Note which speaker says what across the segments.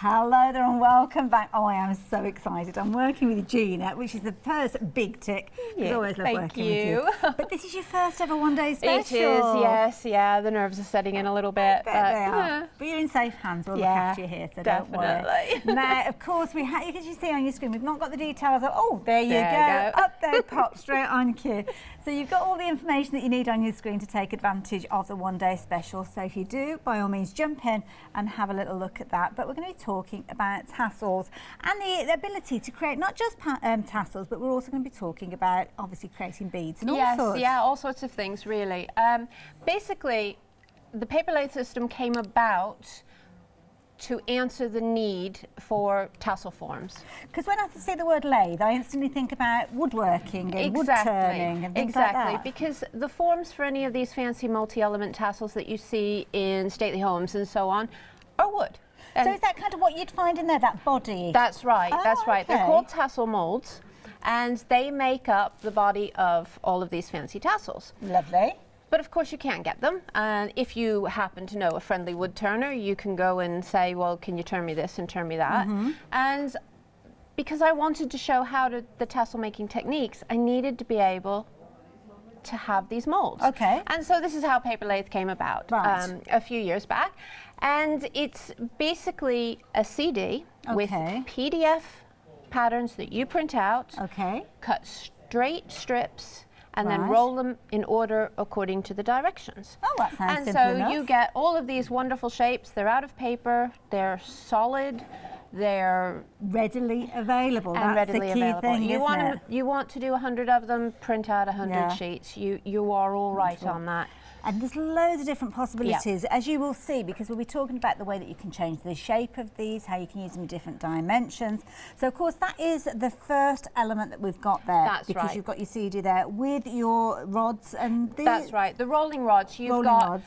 Speaker 1: Hello there and welcome back. Oh, I am so excited. I'm working with Gina, which is the first big tick. I always love working with you. But this is your first ever one-day special.
Speaker 2: It is, yes, yeah. The nerves are setting in a little bit.
Speaker 1: But they are. But you're in safe hands. We'll look after you here, so
Speaker 2: definitely.
Speaker 1: Don't worry. Now, of course, we have, as you see on your screen, we've not got the details of, oh, there you go. Up there, pop straight on cue. So you've got all the information that you need on your screen to take advantage of the one-day special. So if you do, by all means, jump in and have a little look at that. But we're going to be talking about tassels and the ability to create not just tassels, but we're also going to be talking about obviously creating beads and all sorts.
Speaker 2: Yeah, all sorts of things really. Basically, the PaperLathe system came about to answer the need for tassel forms.
Speaker 1: Because when I say the word lathe, I instantly think about woodworking and wood turning and things like that.
Speaker 2: Because the forms for any of these fancy multi-element tassels that you see in stately homes and so on are wood.
Speaker 1: And so is that kind of what you'd find in there, that body?
Speaker 2: That's right, that's right.
Speaker 1: Okay.
Speaker 2: They're called tassel moulds, and they make up the body of all of these fancy tassels.
Speaker 1: Lovely.
Speaker 2: But of course you can't get them, and if you happen to know a friendly wood turner, you can go and say, well, can you turn me this and turn me that? And because I wanted to show how the tassel making techniques, I needed to be able to have these molds.
Speaker 1: Okay.
Speaker 2: And so this is how PaperLathe came about a few years back. And it's basically a CD with PDF patterns that you print out, cut straight strips, and then roll them in order according to the directions.
Speaker 1: Oh, that sounds
Speaker 2: and
Speaker 1: simple
Speaker 2: so
Speaker 1: enough.
Speaker 2: you get all of these wonderful shapes. They're out of paper, they're solid, they're
Speaker 1: readily available.
Speaker 2: And
Speaker 1: that's
Speaker 2: readily
Speaker 1: the key
Speaker 2: available.
Speaker 1: thing,
Speaker 2: You want to do 100 of them, print out 100 sheets. You are all right on that.
Speaker 1: And there's loads of different possibilities, as you will see, because we'll be talking about the way that you can change the shape of these, how you can use them in different dimensions. So, of course, that is the first element that we've got there.
Speaker 2: That's
Speaker 1: because
Speaker 2: right.
Speaker 1: You've got your CD there with your rods and the...
Speaker 2: That's right. The rolling rods. You've got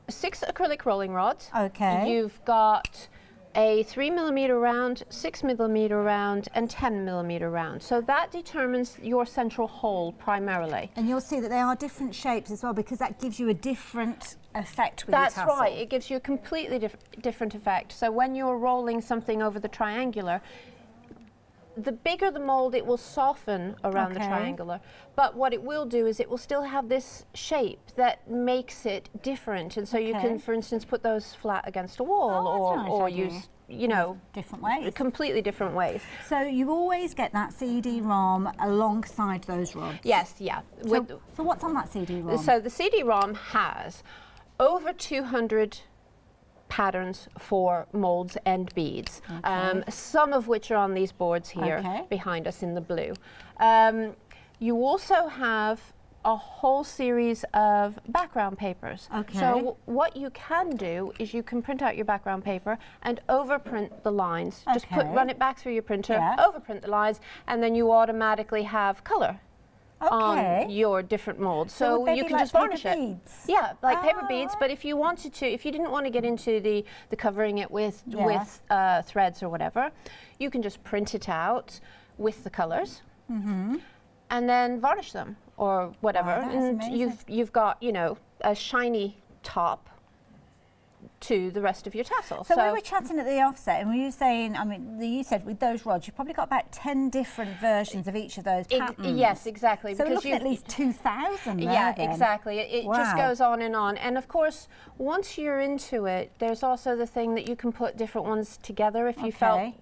Speaker 2: 6 acrylic rolling rods.
Speaker 1: Okay.
Speaker 2: You've got a 3mm round, 6mm round, and 10mm round. So that determines your central hole primarily.
Speaker 1: And you'll see that they are different shapes as well, because that gives you a different effect with your tassel.
Speaker 2: That's right. It gives you a completely different effect. So when you're rolling something over the triangular, the bigger the mold, it will soften around the triangular. But what it will do is it will still have this shape that makes it different. And so you can, for instance, put those flat against a wall or use, you know,
Speaker 1: different ways.
Speaker 2: Completely different ways.
Speaker 1: So you always get that CD-ROM alongside those rods?
Speaker 2: Yes, yeah.
Speaker 1: So what's on that CD-ROM?
Speaker 2: So the CD-ROM has over 200 patterns for molds and beads, some of which are on these boards here behind us in the blue. You also have a whole series of background papers. So what you can do is you can print out your background paper and overprint the lines. Just run it back through your printer, overprint the lines, and then you automatically have color on your different molds. So you can just varnish it. Yeah, like paper beads, but if you wanted to, if you didn't want to get into the covering it with threads or whatever, you can just print it out with the colors and then varnish them or whatever. And you've got, you know, a shiny top to the rest of your tassel.
Speaker 1: So we were chatting at the offset, and were you saying, I mean, you said with those rods, you've probably got about 10 different versions of each of those patterns.
Speaker 2: Yes, exactly.
Speaker 1: So we're looking at least 2,000 there.
Speaker 2: Yeah, exactly. It just goes on. And of course, once you're into it, there's also the thing that you can put different ones together if you felt,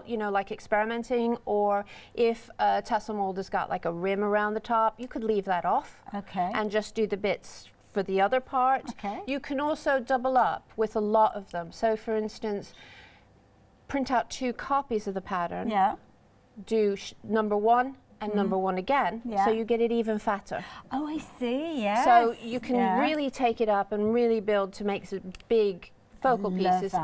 Speaker 2: you know, like experimenting, or if a tassel mold has got like a rim around the top, you could leave that off and just do the bits for the other part. You can also double up with a lot of them. So for instance, print out 2 copies of the pattern, do number 1 and number 1 again, so you get it even fatter.
Speaker 1: Oh, I see, yes.
Speaker 2: So you can really take it up and really build to make some big focal pieces.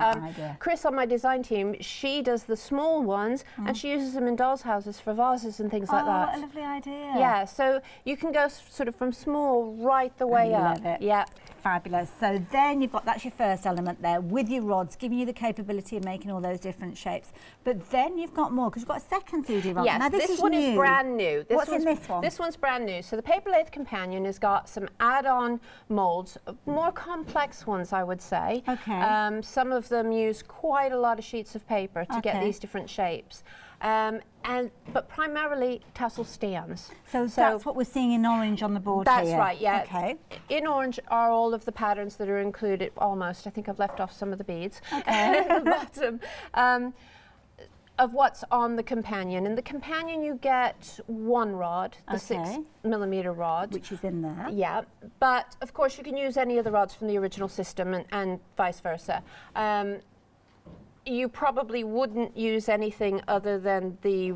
Speaker 2: Chris on my design team, she does the small ones and she uses them in dolls' houses for vases and things like that.
Speaker 1: Oh, what a lovely idea.
Speaker 2: Yeah, so you can go sort of from small right the way up.
Speaker 1: Love it.
Speaker 2: Yeah.
Speaker 1: Fabulous. So then you've got, that's your first element there with your rods, giving you the capability of making all those different shapes. But then you've got more, because you've got a second CD rod.
Speaker 2: Yes,
Speaker 1: now
Speaker 2: this one is brand new.
Speaker 1: What's in this one?
Speaker 2: This one's brand new. So the PaperLathe Companion has got some add-on molds, more complex ones, I would say.
Speaker 1: Okay.
Speaker 2: Some of them use quite a lot of sheets of paper to get these different shapes. But primarily tassel stands.
Speaker 1: So that's what we're seing in orange on the board
Speaker 2: here.
Speaker 1: That's
Speaker 2: right, yeah.
Speaker 1: Okay.
Speaker 2: In orange are all of the patterns that are included, almost. I think I've left off some of the beads at the bottom. Of what's on the Companion. In the Companion you get one rod, the 6mm rod.
Speaker 1: Which is in there.
Speaker 2: Yeah, but of course you can use any of the rods from the original system and vice versa. You probably wouldn't use anything other than the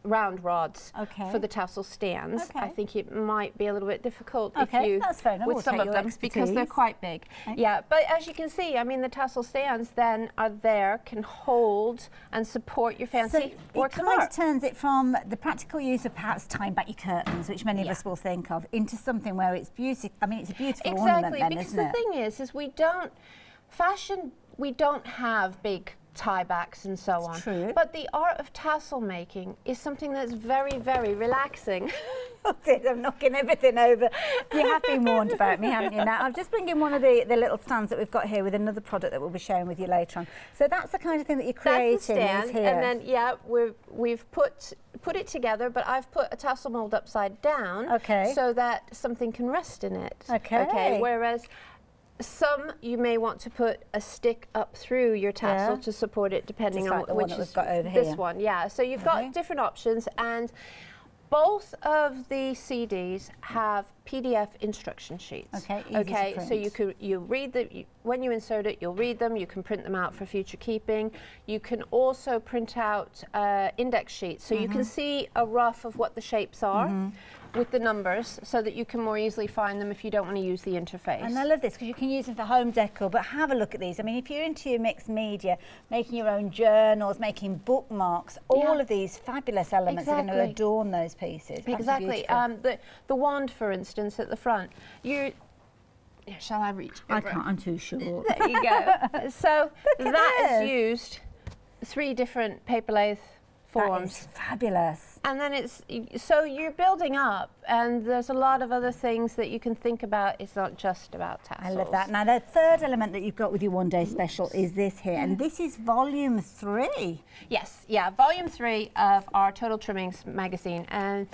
Speaker 2: round rods for the tassel stands. I think it might be a little bit difficult if you
Speaker 1: that's fair enough.
Speaker 2: with some of them because they're quite big. Yeah, but as you can see, I mean, the tassel stands then are there, can hold and support your fancy works of art.
Speaker 1: It kind of turns it from the practical use of perhaps tying back your curtains, which many of us will think of, into something where it's beautiful. I mean, it's a beautiful ornament then,
Speaker 2: because
Speaker 1: isn't it?
Speaker 2: the thing is we don't have big tie backs and so on.
Speaker 1: True.
Speaker 2: But the art of tassel making is something that's very, very relaxing.
Speaker 1: I'm knocking everything over. You have been warned about me, haven't you? Now, I'm just bringing one of the little stands that we've got here with another product that we'll be sharing with you later on. So that's the kind of thing that you're creating.
Speaker 2: That's the stand,
Speaker 1: is here.
Speaker 2: and then we've put it together, but I've put a tassel mold upside down, so that something can rest in it. Okay. Whereas some you may want to put a stick up through your tassel to support it, depending on which is
Speaker 1: got over here.
Speaker 2: This one. Yeah. So you've got different options, and both of the CDs have PDF instruction sheets.
Speaker 1: Okay.
Speaker 2: So you read them when you insert it. You'll read them. You can print them out for future keeping. You can also print out index sheets, so you can see a rough of what the shapes are. With the numbers, so that you can more easily find them if you don't want to use the interface.
Speaker 1: And I love this because you can use them for home decor, but have a look at these. I mean, if you're into your mixed media, making your own journals, making bookmarks, all of these fabulous elements are going to adorn those pieces.
Speaker 2: Exactly. The wand, for instance, at the front. Shall I reach?
Speaker 1: I can't, I'm too short.
Speaker 2: There you go. So that is used 3 different PaperLathe forms.
Speaker 1: That is fabulous.
Speaker 2: And then so you're building up, and there's a lot of other things that you can think about. It's not just about tassels.
Speaker 1: I love that. Now, the third element that you've got with your one-day special is this here, and this is volume 3.
Speaker 2: Yes, volume 3 of our Total Trimmings magazine and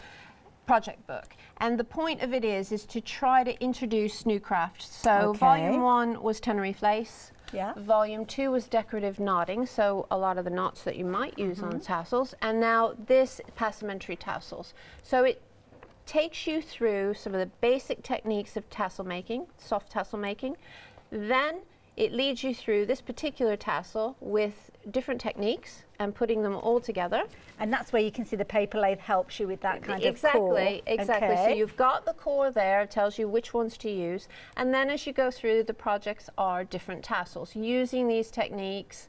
Speaker 2: project book. And the point of it is to try to introduce new crafts. So volume 1 was Tenerife lace. Volume 2 was decorative knotting, so a lot of the knots that you might use on tassels, and now this passementerie tassels. So it takes you through some of the basic techniques of tassel making, soft tassel making. Then it leads you through this particular tassel with different techniques and putting them all together.
Speaker 1: And that's where you can see the PaperLathe helps you with that kind of core.
Speaker 2: Exactly. So you've got the core there, it tells you which ones to use. And then as you go through, the projects are different tassels. Using these techniques,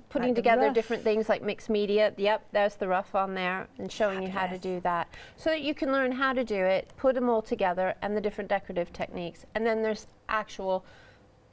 Speaker 2: putting together different things like mixed media. Yep, there's the rough on there, and showing you how to do that. So that you can learn how to do it, put them all together, and the different decorative techniques. And then there's actual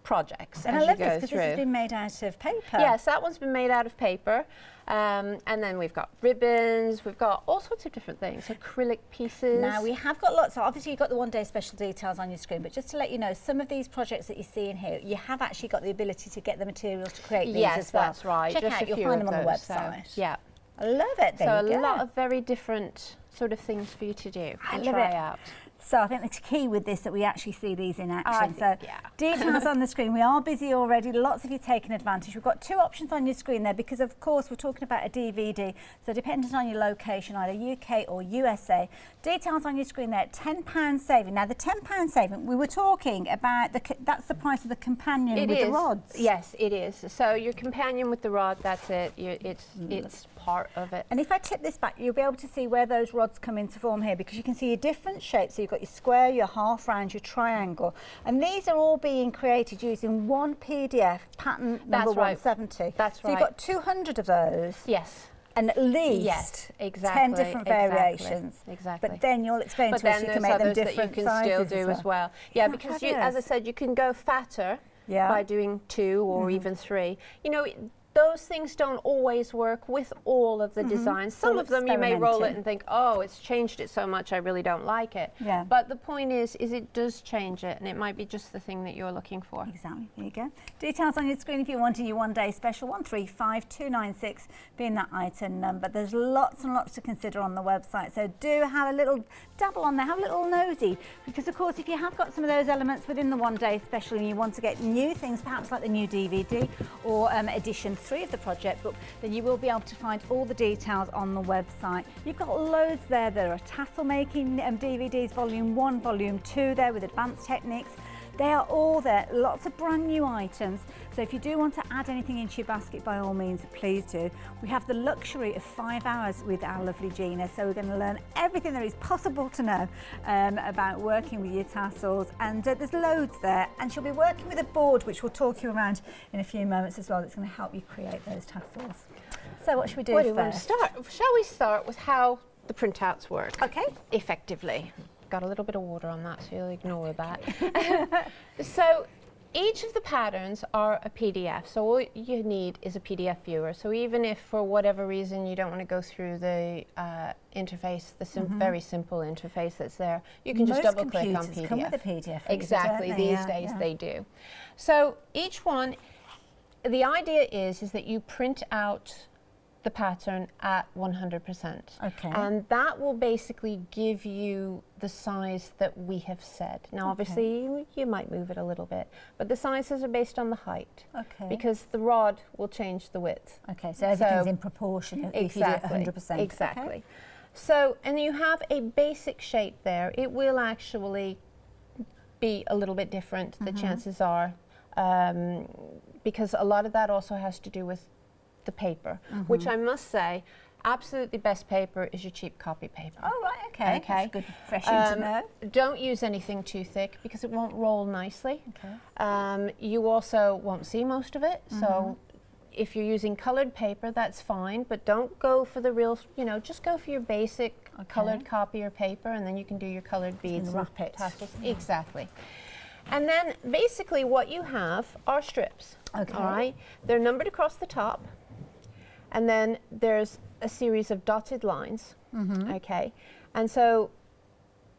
Speaker 2: projects.
Speaker 1: And I love this because this has been made out of paper.
Speaker 2: Yes, that one's been made out of paper. And then we've got ribbons, we've got all sorts of different things, acrylic pieces.
Speaker 1: Now we have got lots, obviously you've got the one-day special details on your screen, but just to let you know, some of these projects that you see in here, you have actually got the ability to get the materials to create these as well.
Speaker 2: Yes, that's right.
Speaker 1: Check out, you'll find them on the website.
Speaker 2: So, yeah.
Speaker 1: I love it. There you go.
Speaker 2: So a lot of very different sort of things for you to do and try out.
Speaker 1: So I think the key with this that we actually see these in action. Details on the screen. We are busy already. Lots of you taking advantage. We've got 2 options on your screen there because, of course, we're talking about a DVD. So depending on your location, either UK or USA, details on your screen there. £10 saving. Now the £10 saving, we were talking about that's the price of the companion with the rods.
Speaker 2: Yes, it is. So your companion with the rod, that's it. It's part of it.
Speaker 1: And if I tip this back, you'll be able to see where those rods come into form here, because you can see your different shapes. So you've got your square, your half round, your triangle, and these are all being created using one PDF pattern number 170.
Speaker 2: That's right.
Speaker 1: So you've got 200 of those.
Speaker 2: Yes.
Speaker 1: and at least
Speaker 2: yes,
Speaker 1: 10 different variations.
Speaker 2: Exactly.
Speaker 1: But then you'll explain to us you can make them different
Speaker 2: that you can
Speaker 1: sizes
Speaker 2: still do as well. Yeah, because as I said, you can go fatter by doing 2 or even 3. You know, those things don't always work with all of the designs. Some of them you may roll it and think, oh, it's changed it so much, I really don't like it.
Speaker 1: Yeah.
Speaker 2: But the point is it does change it, and it might be just the thing that you're looking for.
Speaker 1: Exactly. There you go. Details on your screen if you wanted your one-day special, 135296 being that item number. There's lots and lots to consider on the website, so do have a little dabble on there, have a little nosy, because of course if you have got some of those elements within the one-day special and you want to get new things, perhaps like the new DVD or edition 3 of the project book, then you will be able to find all the details on the website. You've got loads there. There are tassel making DVDs, volume 1, volume 2 there with advanced techniques. They are all there, lots of brand new items. So if you do want to add anything into your basket, by all means, please do. We have the luxury of 5 hours with our lovely Gina, so we're going to learn everything there is possible to know about working with your tassels, and there's loads there. And she'll be working with a board, which we'll talk you around in a few moments as well, that's going to help you create those tassels. So what should we do first?
Speaker 2: Where do you want to start? Shall we start with how the printouts work?
Speaker 1: Okay.
Speaker 2: Effectively. Got a little bit of water on that, so you'll ignore that. So each of the patterns are a PDF, so all you need is a PDF viewer. So even if for whatever reason you don't want to go through the interface, the very simple interface that's there, you can just double click on PDF.
Speaker 1: Come with a PDF.
Speaker 2: Exactly, these days they do. So each one, the idea is that you print out the pattern at 100%.
Speaker 1: Okay.
Speaker 2: And that will basically give you the size that we have said. Now, obviously, you might move it a little bit, but the sizes are based on the height.
Speaker 1: Okay.
Speaker 2: Because the rod will change the width.
Speaker 1: Okay, so everything's in proportion if you do it 100%.
Speaker 2: Exactly.
Speaker 1: Okay.
Speaker 2: So, and you have a basic shape there. It will actually be a little bit different, the chances are, because a lot of that also has to do with the paper, which I must say, absolutely best paper is your cheap copy paper.
Speaker 1: Oh, right, okay. That's good, fresh to know.
Speaker 2: Don't use anything too thick because it won't roll nicely. Okay. You also won't see most of it, so if you're using colored paper, that's fine, but don't go for the real, you know, just go for your basic colored copy or paper, and then you can do your colored beads and
Speaker 1: wrap it.
Speaker 2: tassels. Exactly. And then basically what you have are strips. Okay. All right. They're numbered across the top. And then there's a series of dotted lines, okay? And so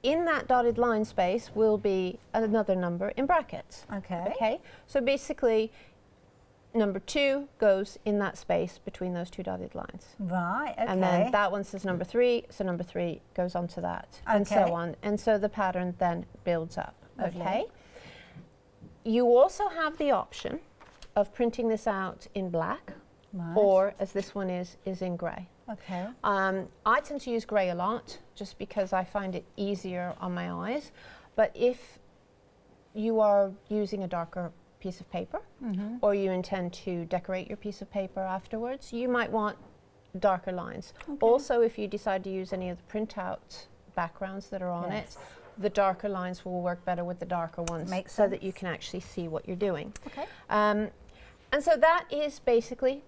Speaker 2: in that dotted line space will be another number in brackets. Okay. So basically, number 2 goes in that space between those 2 dotted lines.
Speaker 1: Right, okay.
Speaker 2: And then that one says number 3, so number 3 goes onto that, and so on. And so the pattern then builds up, okay? You also have the option of printing this out in black, or, as this one is in grey.
Speaker 1: Okay.
Speaker 2: I tend to use grey a lot, just because I find it easier on my eyes. But if you are using a darker piece of paper, or you intend to decorate your piece of paper afterwards, you might want darker lines. Also, if you decide to use any of the printout backgrounds that are on it, the darker lines will work better with the darker ones, so that you can actually see what you're doing. Okay. And so that is basically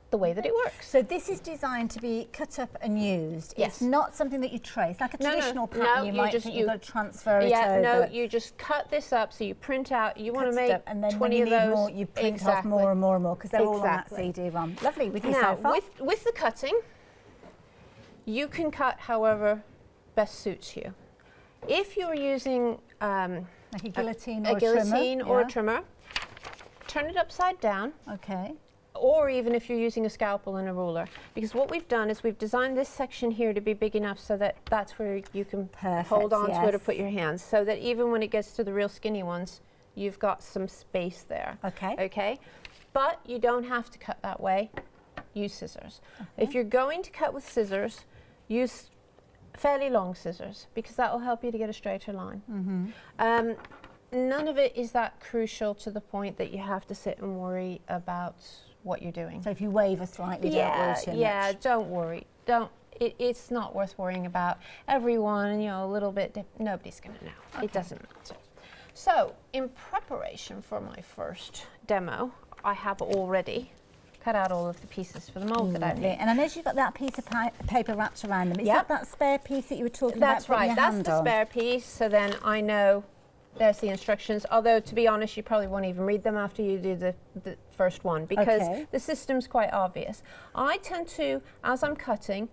Speaker 2: the way that it works.
Speaker 1: So this is designed to be cut up and used.
Speaker 2: Yes.
Speaker 1: It's not something that you trace, like a traditional pattern. You might think you've got to transfer it over.
Speaker 2: Yeah, no, you just cut this up, so you print out, you want to make
Speaker 1: and then
Speaker 2: 20 of those.
Speaker 1: More, you print off more and more and more, because they're all on that CD-ROM. Lovely, with you so far.
Speaker 2: With the cutting, you can cut however best suits you. If you're using
Speaker 1: like a guillotine
Speaker 2: or a trimmer, turn it upside down.
Speaker 1: Okay.
Speaker 2: Or even if you're using a scalpel and a ruler, because what we've done is we've designed this section here to be big enough so that that's where you can hold on to it or put your hands, so that even when it gets to the real skinny ones, you've got some space there. Okay. Okay. But you don't have to cut that way. Use scissors. If you're going to cut with scissors, use fairly long scissors, because that will help you to get a straighter line. None of it is that crucial to the point that you have to sit and worry about what you're doing.
Speaker 1: So if you waver slightly, don't worry too much.
Speaker 2: Don't worry. It's not worth worrying about. Everyone, you know, a little bit, nobody's going to know. It doesn't matter. So in preparation for my first demo, I have already cut out all of the pieces for the mould that I need.
Speaker 1: And I know you've got that piece of paper wrapped around them. Is that spare piece that you were talking about?
Speaker 2: That's right, that's the spare piece, so then I know there's the instructions, although to be honest you probably won't even read them after you do the first one, because the system's quite obvious. I tend to, as I'm cutting,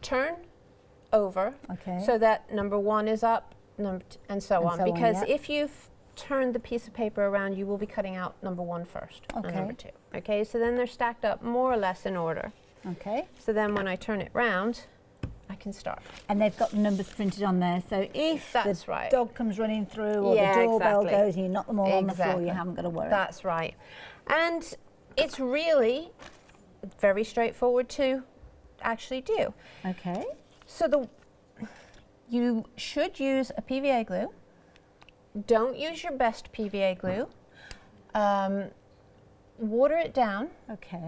Speaker 2: turn over so that number 1 is up, and so on, because if you've turned the piece of paper around, you will be cutting out number 1 first and number 2. Okay, so then they're stacked up more or less in order. Okay. So then when I turn it round, I can start. And they've got the numbers printed on there, so if the dog comes running through or the doorbell goes and you knock them all on the floor, you haven't got to worry. That's right. And it's really very straightforward to actually do. Okay. So you should use a PVA glue. Don't use your best PVA glue. Water it down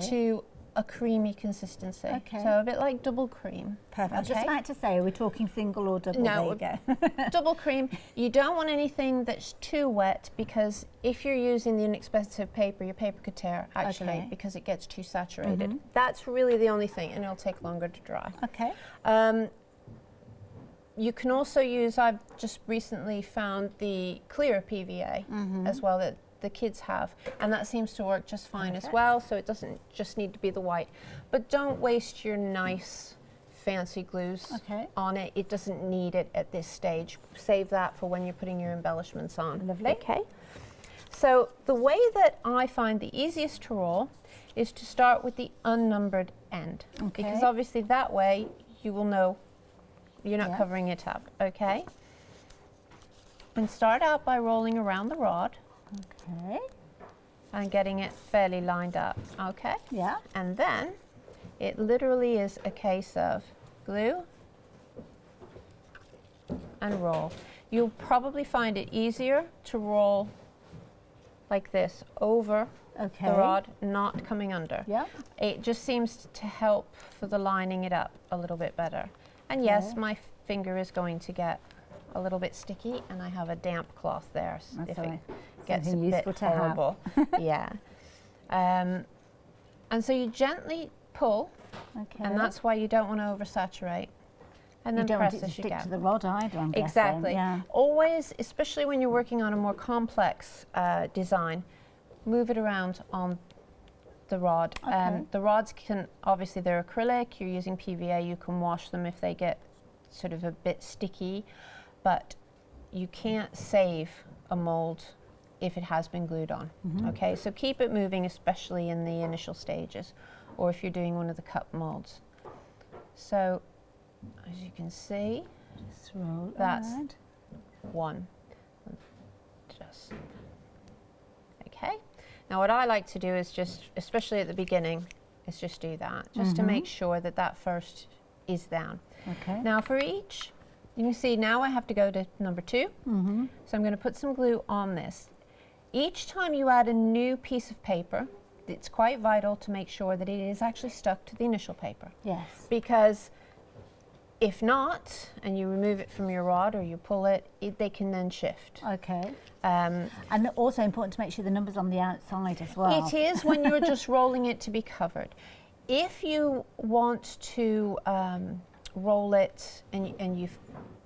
Speaker 2: to a creamy consistency. So a bit like double cream. Perfect. I was just about to say, are we talking single or double? No, there you go. Double cream. You don't want anything that's too wet, because if you're using the inexpensive paper, your paper could tear actually because it gets too saturated. That's really the only thing, and it'll take longer to dry. Okay. You can also use, I've just recently found the clear PVA as well that the kids have, and that seems to work just fine as well, so it doesn't just need to be the white. But don't waste your nice fancy glues on it. It doesn't need it at this stage. Save that for when you're putting your embellishments on. Lovely. Okay. So the way that I find the easiest to roll is to start with the unnumbered end, because obviously that way you will know you're not covering it up, okay? And start out by rolling around the rod. Okay. And getting it fairly lined up, okay? Yeah. And then it literally is a case of glue and roll. You'll probably find it easier to roll like this over the rod, not coming under. Yeah. It just seems to help for the lining it up a little bit better. And yes, my finger is going to get a little bit sticky, and I have a damp cloth there if it gets a bit horrible. Yeah. And so you gently pull, and that's why you don't want to oversaturate. And then press as you go. You don't want it to stick to the rod either, I'm guessing. Exactly. Yeah. Always, especially when you're working on a more complex design, move it around on the rod. The rods can, obviously they're acrylic, you're using PVA, you can wash them if they get sort of a bit sticky, but you can't save a mold if it has been glued on. Okay, so keep it moving, especially in the initial stages, or if you're doing one of the cup molds. So, as you can see, that's one. Just, okay. Now what I like to do is just, especially at the beginning, is just do that, just to make sure that that first is down. Okay. Now for each, you can see now I have to go to number 2. So I'm going to put some glue on this. Each time you add a new piece of paper, it's quite vital to make sure that it is actually stuck to the initial paper. Yes. Because if not, and you remove it from your rod or you pull it, they can then shift. Okay. And also important to make sure the number's on the outside as well. It is when you're just rolling it to be covered. If you want to roll it and you've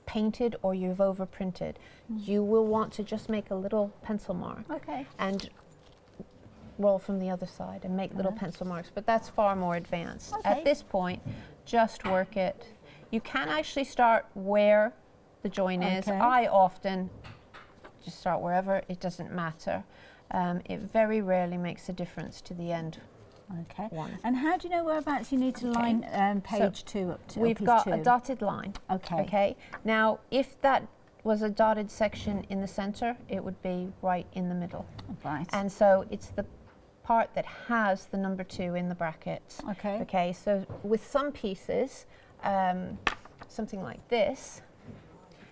Speaker 2: painted or you've overprinted, you will want to just make a little pencil mark. Okay. And roll from the other side and make little pencil marks, but that's far more advanced. At this point, just work it. You can actually start where the join is. I often just start wherever, it doesn't matter. It very rarely makes a difference to the end. Okay. And how do you know whereabouts you need to line page 2 up to? We've got a dotted line. Okay. Okay. Now, if that was a dotted section in the center, it would be right in the middle. Right. And so it's the part that has the number 2 in the brackets. Okay. Okay. So with some pieces, something like this,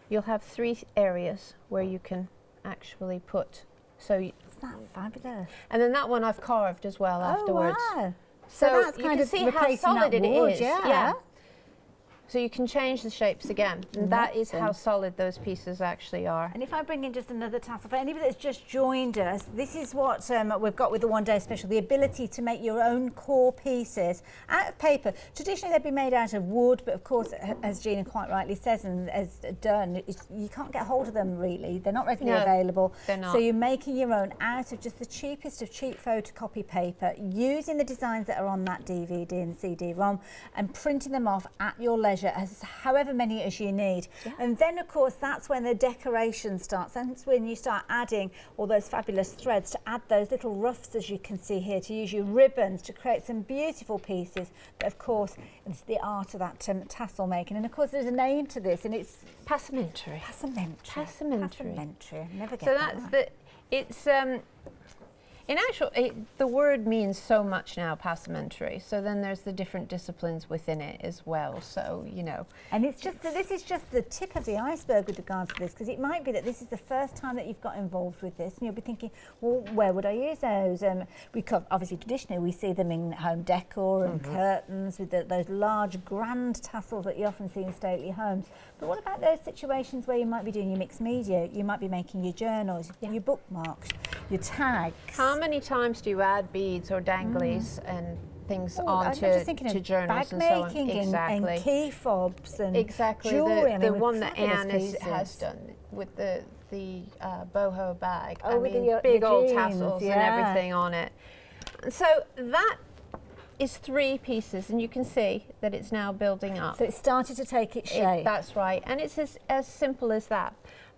Speaker 2: you'll have 3 areas where you can actually put. So that's fabulous. And then that one I've carved as well afterwards. Wow. So that's kind of see how solid it is. Yeah. So you can change the shapes again, and that is how solid those pieces actually are.
Speaker 1: And if I bring in just another tassel, for anybody that's just joined us, this is what we've got with the one day special, the ability to make your own core pieces out of paper. Traditionally they'd be made out of wood, but of course, as Gina quite rightly says and has done, you can't get hold of them really. They're not readily available.
Speaker 2: They're not.
Speaker 1: So you're making your own out of just the cheapest of cheap photocopy paper, using the designs that are on that DVD and CD-ROM and printing them off at your leisure, as however many as you need. And then of course that's when the decoration starts. That's when you start adding all those fabulous threads, to add those little ruffs, as you can see here, to use your ribbons to create some beautiful pieces. But of course it's the art of that tassel making, and of course there's a name to this, and it's
Speaker 2: passementery.
Speaker 1: Never get
Speaker 2: so
Speaker 1: that
Speaker 2: that's
Speaker 1: right.
Speaker 2: It's in actual, the word means so much now, passementery. So then there's the different disciplines within it as well. So, you know. And
Speaker 1: it's just this is just the tip of the iceberg with regards to this, because it might be that this is the first time that you've got involved with this, and you'll be thinking, well, where would I use those? Because obviously traditionally we see them in home decor and curtains with those large grand tassels that you often see in stately homes. But what about those situations where you might be doing your mixed media? You might be making your journals, your bookmarks, your tags.
Speaker 2: How many times do you add beads or danglies and things onto journals
Speaker 1: and so on? Exactly. And key fobs and jewellery.
Speaker 2: The one that Anne has done with the boho bag. I mean, big old tassels and everything on it. So that is 3 pieces, and you can see that it's now building up.
Speaker 1: So it started to take its shape.
Speaker 2: That's right, and it's as simple as that.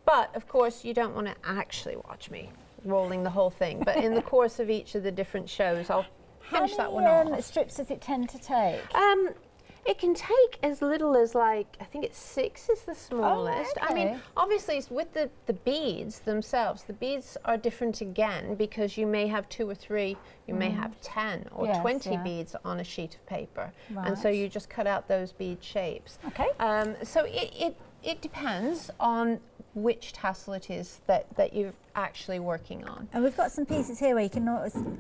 Speaker 2: But of course, you don't want to actually watch me rolling the whole thing, but in the course of each of the different shows, I'll finish that one off.
Speaker 1: How many strips does it tend to take?
Speaker 2: It can take as little as, like, I think it's 6 is the smallest.
Speaker 1: Oh, okay.
Speaker 2: I mean, obviously it's with the beads themselves. The beads are different again, because you may have 2 or 3, you may have 10 or 20 beads on a sheet of paper. Right. And so you just cut out those bead shapes.
Speaker 1: Okay.
Speaker 2: So it depends on which tassel it is that you're actually working on.
Speaker 1: And we've got some pieces here where you can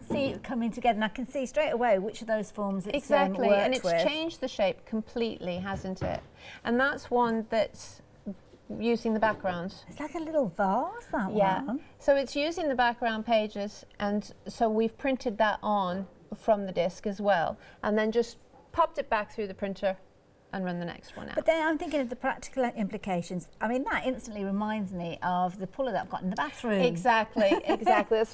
Speaker 1: see it coming together, and I can see straight away which of those forms it's
Speaker 2: exactly,
Speaker 1: worked
Speaker 2: and it's
Speaker 1: with.
Speaker 2: changed the shape completely, hasn't it? And that's one that's using the background.
Speaker 1: It's like a little vase, that one.
Speaker 2: So it's using the background pages, and so we've printed that on from the disc as well, and then just popped it back through the printer and run the next one out.
Speaker 1: But then I'm thinking of the practical implications. I mean, that instantly reminds me of the puller that I've got in the bathroom.
Speaker 2: Exactly, exactly. That's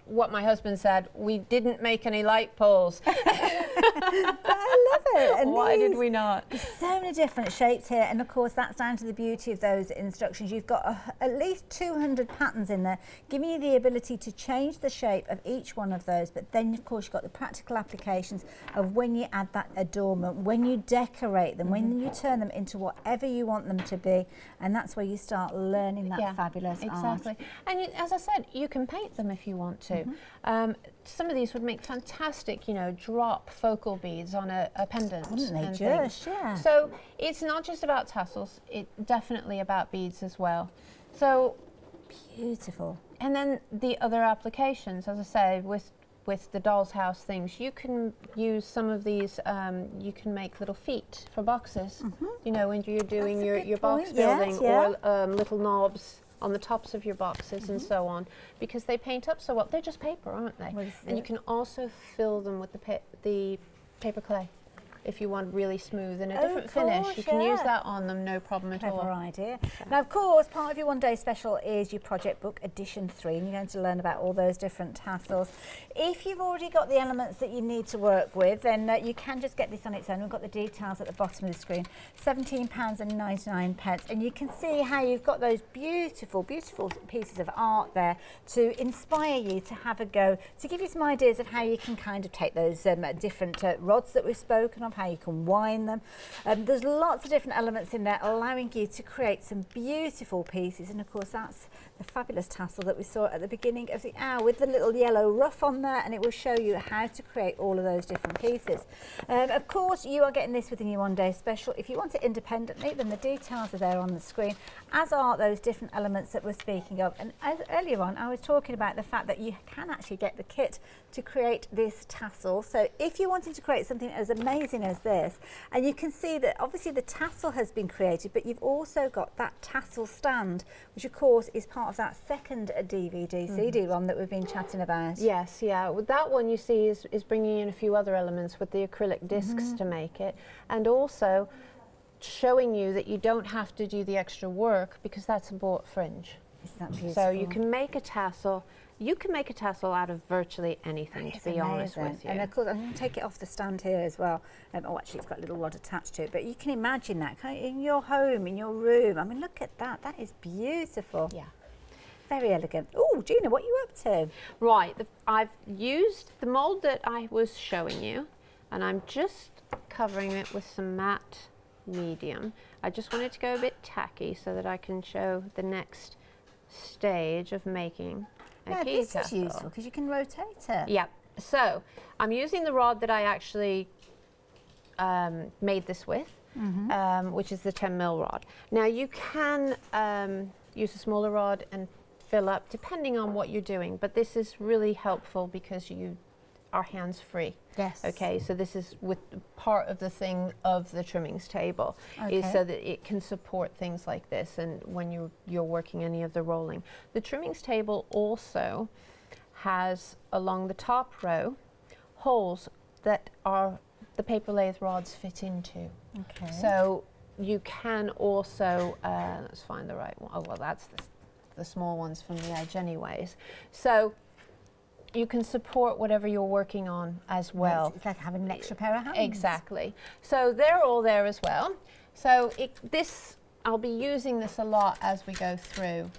Speaker 2: what my husband said. We didn't make any light pulls.
Speaker 1: But I love it. And
Speaker 2: why did we not?
Speaker 1: There's so many different shapes here, and of course that's down to the beauty of those instructions. You've got at least 200 patterns in there, giving you the ability to change the shape of each one of those. But then of course you've got the practical applications of when you add that adornment, when you decorate them, when you turn them into whatever you want them to be, and that's where you start learning that fabulous art.
Speaker 2: Exactly. And as I said, you can paint them if you want to. Some of these would make fantastic, you know, drop focal beads on a pendant.
Speaker 1: Wouldn't they just? Yeah.
Speaker 2: So it's not just about tassels, it's definitely about beads as well. So
Speaker 1: beautiful.
Speaker 2: And then the other applications, as I say, with the doll's house things, you can use some of these, you can make little feet for boxes, you know, when you're doing your box building, or little knobs on the tops of your boxes and so on, because they paint up so well. They're just paper, aren't they? And you can also fill them with the paper clay. If you want really smooth and a different finish, you can use that on them, no problem at all.
Speaker 1: Clever idea. Now, of course, part of your one day special is your project book, edition 3, and you're going to learn about all those different tassels. If you've already got the elements that you need to work with, then you can just get this on its own. We've got the details at the bottom of the screen, £17.99, and you can see how you've got those beautiful, beautiful pieces of art there to inspire you to have a go, to give you some ideas of how you can kind of take those different rods that we've spoken of, how you can wind them. There's lots of different elements in there allowing you to create some beautiful pieces, and of course that's the fabulous tassel that we saw at the beginning of the hour with the little yellow ruff on there, and it will show you how to create all of those different pieces. Of course, you are getting this with the new one-day special. If you want it independently, then the details are there on the screen, as are those different elements that we're speaking of. And as earlier on, I was talking about the fact that you can actually get the kit to create this tassel. So if you wanted to create something as amazing as this, and you can see that obviously the tassel has been created, but you've also got that tassel stand, which of course is part of that second DVD CD-ROM that we've been chatting about.
Speaker 2: Yes, yeah. With that one, you see, is bringing in a few other elements with the acrylic discs to make it, and also showing you that you don't have to do the extra work because that's a bought fringe.
Speaker 1: Isn't that beautiful?
Speaker 2: So you can make a tassel. You can make a tassel out of virtually anything, to be honest with you.
Speaker 1: And of course, I'm going to take it off the stand here as well. Oh, actually, it's got a little rod attached to it. But you can imagine that in your home, in your room. I mean, look at that. That is beautiful.
Speaker 2: Yeah.
Speaker 1: Very elegant. Oh, Gina, what are you up to?
Speaker 2: Right. I've used the mould that I was showing you, and I'm just covering it with some matte medium. I just wanted to go a bit tacky so that I can show the next stage of making a key
Speaker 1: this
Speaker 2: tassel.
Speaker 1: is useful because you can rotate it.
Speaker 2: Yeah. So I'm using the rod that I actually made this with, which is the 10mm rod. Now you can use a smaller rod and fill up depending on what you're doing, but this is really helpful because you are hands-free.
Speaker 1: Yes.
Speaker 2: Okay, so this is with part of the thing of the trimmings table, is so that it can support things like this, and when you're working any of the rolling. The trimmings table also has, along the top row, holes that are the PaperLathe rods fit into.
Speaker 1: Okay.
Speaker 2: So you can also, let's find the right one. Oh, well, that's the small ones from the edge anyways. So you can support whatever you're working on as well.
Speaker 1: It's like having an extra pair of hands.
Speaker 2: Exactly. So they're all there as well. So I'll be using this a lot as we go through.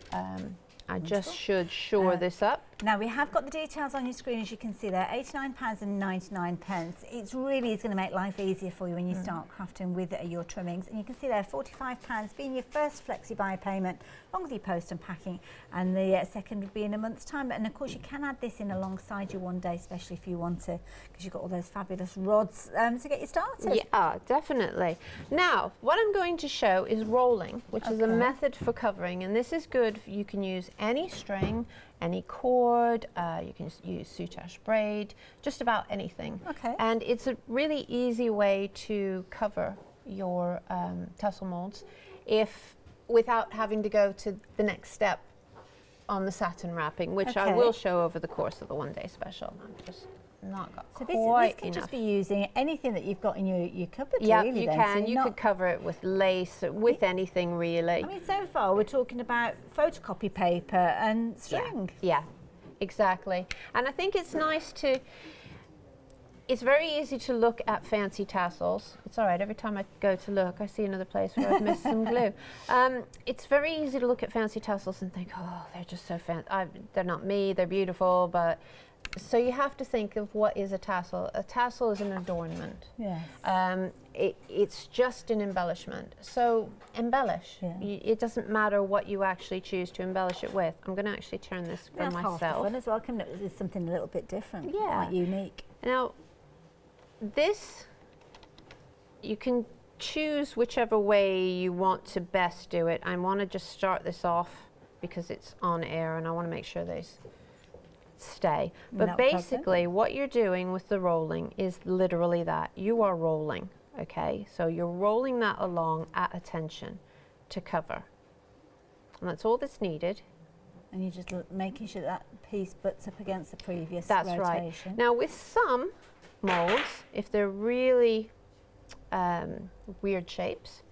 Speaker 2: I just should shore this up.
Speaker 1: Now we have got the details on your screen, as you can see there, £89.99. It really is going to make life easier for you when you start crafting with your trimmings. And you can see there, £45 being your first flexi buy payment, along with your post and packing, and the second would be in a month's time. And of course you can add this in alongside your one day, especially if you want to, because you've got all those fabulous rods to get you started.
Speaker 2: Yeah, definitely. Now, what I'm going to show is rolling, which is a method for covering, and this is good. You can use any string, any cord, you can use soutache braid, just about anything.
Speaker 1: Okay.
Speaker 2: And it's a really easy way to cover your tassel molds without having to go to the next step on the satin wrapping, which I will show over the course of the one day special. I'm just not got
Speaker 1: so
Speaker 2: quite
Speaker 1: this can
Speaker 2: enough.
Speaker 1: just be using anything that you've got in your cupboard.
Speaker 2: Yeah,
Speaker 1: really,
Speaker 2: you
Speaker 1: then.
Speaker 2: can.
Speaker 1: So
Speaker 2: you could cover it with lace, with anything really.
Speaker 1: I mean, so far we're talking about photocopy paper and string.
Speaker 2: Yeah, exactly. And I think it's nice to, it's very easy to look at fancy tassels. It's all right, every time I go to look, I see another place where I've missed some glue. It's very easy to look at fancy tassels and think, oh, they're just so fancy. They're not me, they're beautiful, but so you have to think of what is a tassel. A tassel is an adornment.
Speaker 1: Yes.
Speaker 2: It's just an embellishment. So embellish.
Speaker 1: Yeah.
Speaker 2: It doesn't matter what you actually choose to embellish it with. I'm going to actually turn this for
Speaker 1: That's
Speaker 2: myself.
Speaker 1: half the fun as well. Coming up with something a little bit different.
Speaker 2: Yeah.
Speaker 1: Quite unique.
Speaker 2: Now, this, you can choose whichever way you want to best do it. I want to just start this off because it's on air and I want to make sure they stay. But basically what you're doing with the rolling is literally that. You are rolling, okay? So you're rolling that along at attention to cover. And that's all that's needed.
Speaker 1: And you're just making sure that piece butts up against the previous
Speaker 2: rotation. That's right. Now with some molds, if they're really weird shapes,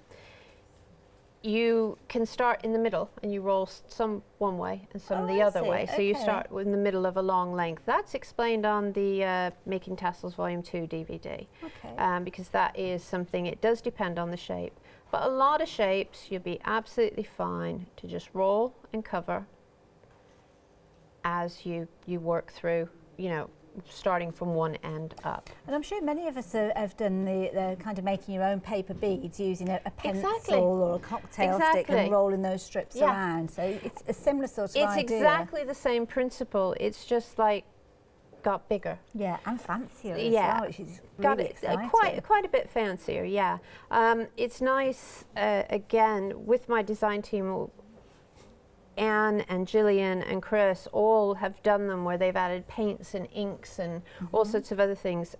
Speaker 2: you can start in the middle and you roll some one way and some the other way. So you start in the middle of a long length. That's explained on the Making Tassels Volume 2 DVD. Okay. Because that is something, it does depend on the shape. But a lot of shapes, you'll be absolutely fine to just roll and cover as you work through, you know, starting from one end up.
Speaker 1: And I'm sure many of us have done the kind of making your own paper beads using a pencil or a cocktail stick and rolling those strips around. So it's a similar sort of idea.
Speaker 2: It's exactly the same principle. It's just like got bigger.
Speaker 1: Yeah, and fancier as well, which is really exciting.
Speaker 2: Quite a bit fancier, yeah. It's nice, again, with my design team, Anne and Gillian and Chris all have done them where they've added paints and inks and all sorts of other things.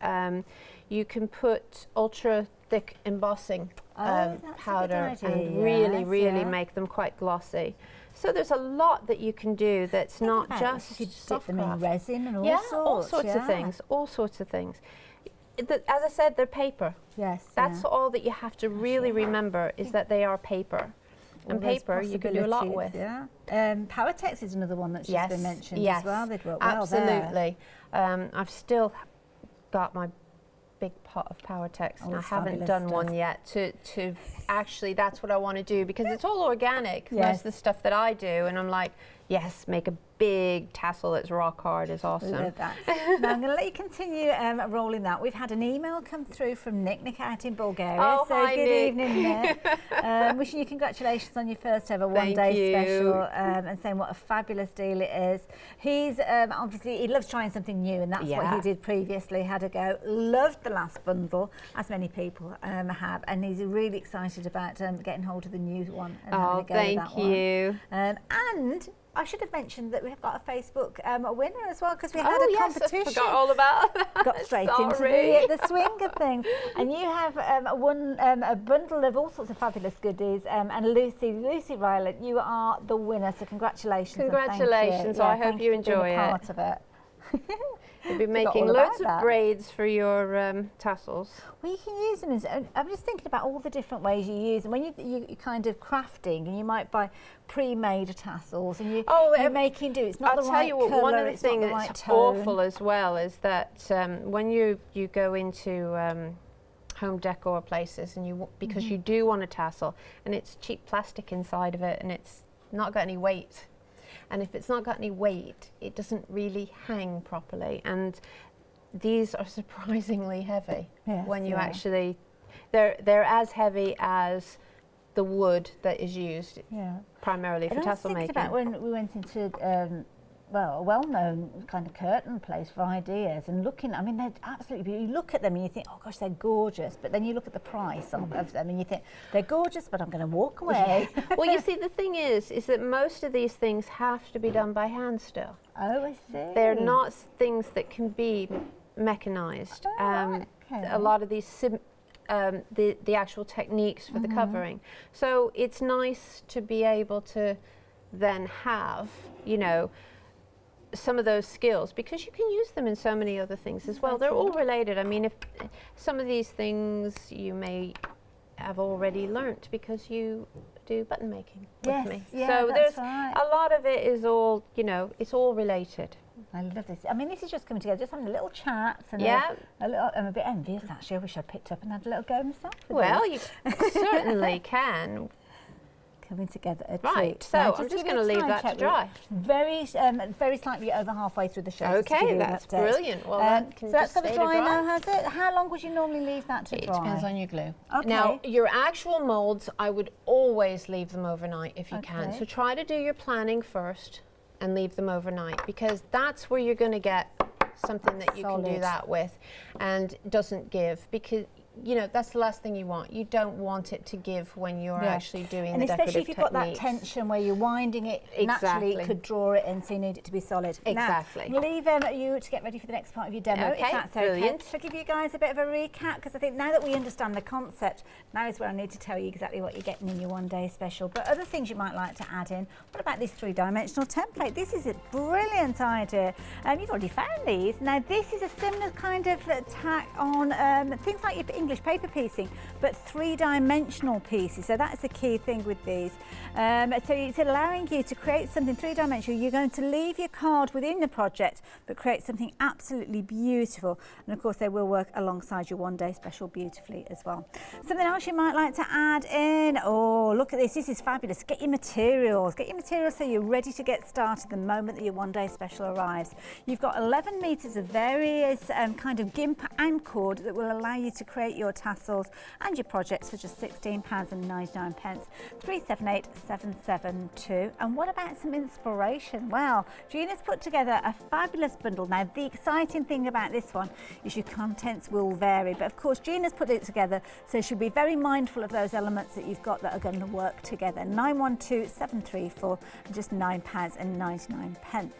Speaker 2: You can put ultra thick embossing powder and really make them quite glossy. So there's a lot that you can do that's not just
Speaker 1: dip them in resin and
Speaker 2: all sorts of things, all sorts of things. As I said, they're paper.
Speaker 1: Yes.
Speaker 2: That's all that you have to really remember is that they are paper. And paper you can do a lot with.
Speaker 1: Yeah. PowerTex is another one that's just been mentioned as well. They'd work well there.
Speaker 2: Absolutely. I've still got my big pot of PowerTex and I haven't done one yet to actually, that's what I want to do because it's all organic, most of the stuff that I do, and I'm like, yes, make a big tassel that's rock hard is awesome.
Speaker 1: Love that. Now I'm going to let you continue rolling that. We've had an email come through from Nick out in Bulgaria.
Speaker 2: Oh,
Speaker 1: so
Speaker 2: hi,
Speaker 1: good
Speaker 2: Nick.
Speaker 1: evening, Nick. Wishing you congratulations on your first ever one-day special and saying what a fabulous deal it is. He's obviously, he loves trying something new and that's what he did previously, had a go. Loved the last bundle, as many people have, and he's really excited about getting hold of the new one and having a go at that one.
Speaker 2: Thank you.
Speaker 1: And I should have mentioned that we have got a Facebook winner as well because we had a competition.
Speaker 2: I forgot all about that.
Speaker 1: Got straight into the swing of things. And you have won a bundle of all sorts of fabulous goodies. And Lucy Ryland, you are the winner. So congratulations.
Speaker 2: Congratulations.
Speaker 1: So
Speaker 2: I hope you enjoy it.
Speaker 1: Part of it.
Speaker 2: You'll be making loads of braids for your tassels.
Speaker 1: Well, you can use them as, I'm just thinking about all the different ways you use them. When you're kind of crafting and you might buy pre-made tassels and you're making do. It's not the right colour,
Speaker 2: one of the things
Speaker 1: right
Speaker 2: that's
Speaker 1: tone.
Speaker 2: awful as well is that when you go into home decor places and because you do want a tassel and it's cheap plastic inside of it and it's not got any weight. And if it's not got any weight, it doesn't really hang properly. And these are surprisingly heavy when you actually, they're as heavy as the wood that is used primarily for tassel making.
Speaker 1: I was thinking about when we went into a well-known kind of curtain place for ideas and looking, I mean, they're absolutely beautiful. You look at them and you think, oh gosh, they're gorgeous, but then you look at the price of them and you think, they're gorgeous, but I'm going to walk away.
Speaker 2: Well, you see, the thing is that most of these things have to be done by hand still.
Speaker 1: Oh, I see.
Speaker 2: They're not things that can be mechanized. A lot of these the actual techniques for the covering. So it's nice to be able to then have, some of those skills because you can use them in so many other things as well. They're all related. I mean, if some of these things you may have already learnt because you do button making with me. So there's a lot of it is all, it's all related.
Speaker 1: I love this. I mean, this is just coming together, just having a little chat and I'm a bit envious actually. I wish I'd picked up and had a little go myself.
Speaker 2: Well, you certainly can.
Speaker 1: Coming together a
Speaker 2: treat. So I'm just going to leave that to dry.
Speaker 1: Very slightly over halfway through the show.
Speaker 2: Okay, that's brilliant. Well,
Speaker 1: so that's got to dry now, has it? How long would you normally leave that to dry?
Speaker 2: It depends on your glue.
Speaker 1: Okay.
Speaker 2: Now, your actual moulds, I would always leave them overnight if you can. So try to do your planning first and leave them overnight because that's where you're going to get something that you can do that with and doesn't give because that's the last thing you want. You don't want it to give when you're actually doing the decorative techniques. And especially if you've got that tension where you're winding it, naturally it could draw it in, so you need it to be solid. Exactly.
Speaker 1: Now, we'll leave you to get ready for the next part of your demo, if that's okay. So give you guys a bit of a recap, because I think now that we understand the concept, now is where I need to tell you exactly what you're getting in your one-day special. But other things you might like to add in, what about this three-dimensional template? This is a brilliant idea. You've already found these. Now, this is a similar kind of tack on things like your English paper piecing, but three-dimensional pieces. So that's the key thing with these. So it's allowing you to create something three-dimensional. You're going to leave your card within the project, but create something absolutely beautiful. And of course, they will work alongside your one-day special beautifully as well. Something else you might like to add in. Oh, look at this. This is fabulous. Get your materials. Get your materials so you're ready to get started the moment that your one-day special arrives. You've got 11 metres of various kind of gimp and cord that will allow you to create your tassels and your projects for just £16.99. 378772. And what about some inspiration? Well, Gina's put together a fabulous bundle. Now, the exciting thing about this one is your contents will vary, but of course Gina's put it together, so you should be very mindful of those elements that you've got that are going to work together. 912734 and just £9.99.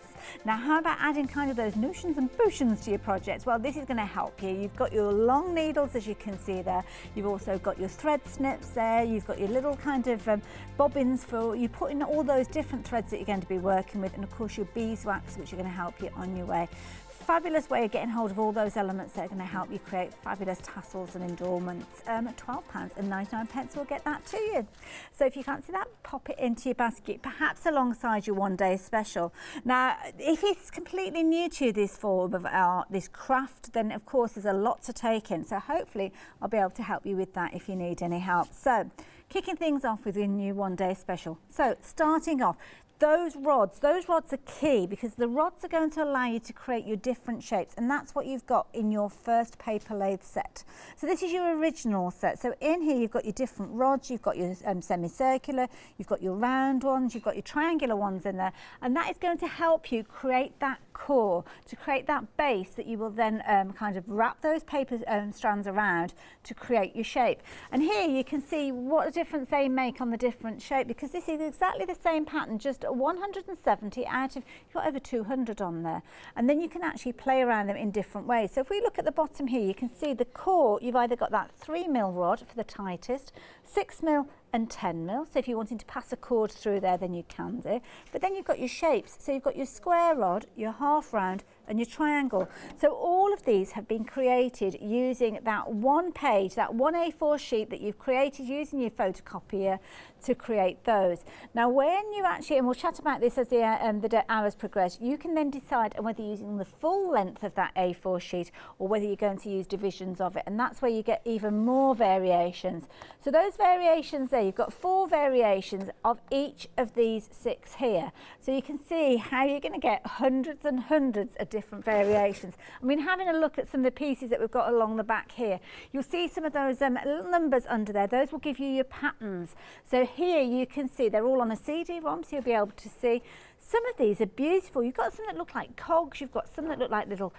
Speaker 1: Now, how about adding kind of those notions and potions to your projects? Well, this is going to help you. You've got your long needles, as you can see there. You've also got your thread snips there. You've got your little kind of bobbins for you put in all those different threads that you're going to be working with, and of course your beeswax, which are going to help you on your way. Fabulous way of getting hold of all those elements that are going to help you create fabulous tassels and adornments. £12.99 will get that to you. So if you fancy that, pop it into your basket, perhaps alongside your one-day special. Now, if it's completely new to this form of art, this craft, then of course there's a lot to take in. So hopefully I'll be able to help you with that if you need any help. So kicking things off with your new one-day special. So starting off, those rods are key, because the rods are going to allow you to create your different shapes, and that's what you've got in your first paper lathe set. So this is your original set. So in here you've got your different rods, you've got your semicircular, you've got your round ones, you've got your triangular ones in there, and that is going to help you create that core, to create that base that you will then kind of wrap those paper strands around to create your shape. And here you can see what a difference they make on the different shape, because this is exactly the same pattern, just 170 out of, you've got over 200 on there, and then you can actually play around them in different ways. So if we look at the bottom here, you can see the core, you've either got that 3mm rod for the tightest, 6mm and 10mm. So if you're wanting to pass a cord through there, then you can do. But then you've got your shapes. So you've got your square rod, your half round and your triangle. So all of these have been created using that one page, that one A4 sheet that you've created using your photocopier to create those. Now when you actually, and we'll chat about this as the hours progress, you can then decide whether you're using the full length of that A4 sheet or whether you're going to use divisions of it, and that's where you get even more variations. So those variations there, you've got 4 variations of each of these 6 here. So you can see how you're going to get hundreds and hundreds of different variations. I mean, having a look at some of the pieces that we've got along the back here, you'll see some of those little numbers under there. Those will give you your patterns. So here you can see they're all on a CD-ROM, so you'll be able to see. Some of these are beautiful. You've got some that look like cogs, you've got some that look like little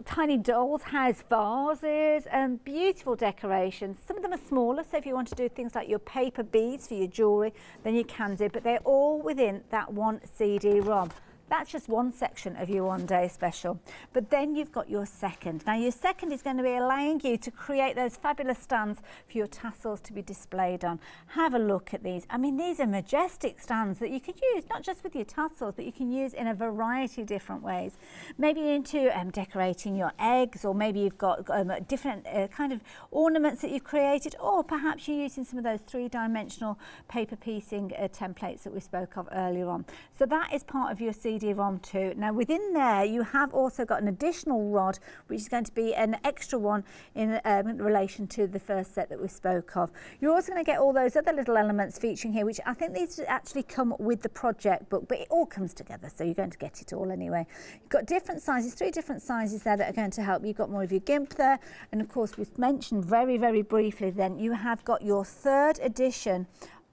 Speaker 1: tiny doll's house vases, beautiful decorations. Some of them are smaller, so if you want to do things like your paper beads for your jewellery, then you can do, but they're all within that one CD-ROM. That's just one section of your one-day special. But then you've got your second. Now your second is going to be allowing you to create those fabulous stands for your tassels to be displayed on. Have a look at these. I mean, these are majestic stands that you could use not just with your tassels, but you can use in a variety of different ways. Maybe into decorating your eggs, or maybe you've got different kind of ornaments that you've created, or perhaps you're using some of those 3-dimensional paper piecing templates that we spoke of earlier on. So that is part of your CD-ROM too. Now within there you have also got an additional rod, which is going to be an extra one in relation to the first set that we spoke of. You're also going to get all those other little elements featuring here, which I think these actually come with the project book, but it all comes together, so you're going to get it all anyway. You've got different sizes, 3 different sizes there that are going to help. You've got more of your gimp there, and of course we've mentioned very, very briefly then you have got your 3rd edition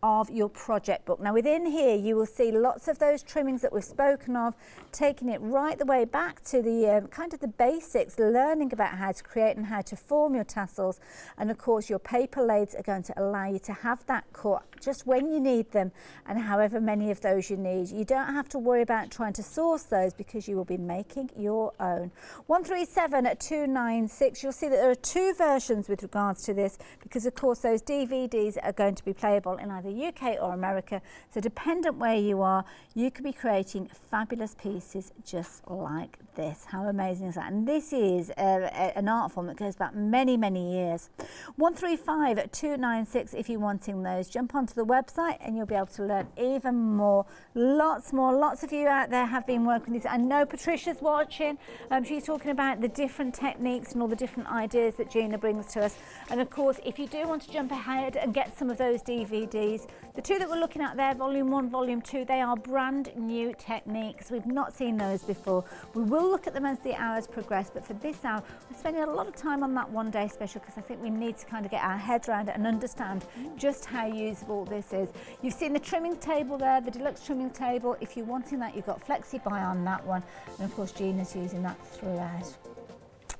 Speaker 1: of your project book. Now within here you will see lots of those trimmings that we've spoken of, taking it right the way back to the kind of the basics, learning about how to create and how to form your tassels, and of course your paper lathes are going to allow you to have that cut just when you need them and however many of those you need. You don't have to worry about trying to source those because you will be making your own. 137296, you'll see that there are 2 versions with regards to this, because of course those DVDs are going to be playable in either UK or America. So dependent where you are, you could be creating fabulous pieces just like this. How amazing is that? And this is an art form that goes back many, many years. 135296 if you're wanting those. Jump onto the website and you'll be able to learn even more. Lots more. Lots of you out there have been working with these. I know Patricia's watching. She's talking about the different techniques and all the different ideas that Gina brings to us. And of course, if you do want to jump ahead and get some of those DVDs, the two that we're looking at there, Volume 1, Volume 2, they are brand new techniques. We've not seen those before. We will look at them as the hours progress, but for this hour, we're spending a lot of time on that one-day special because I think we need to kind of get our heads around it and understand just how usable this is. You've seen the trimming table there, the deluxe trimming table. If you're wanting that, you've got Flexi Buy on that one. And of course, Gina's using that throughout.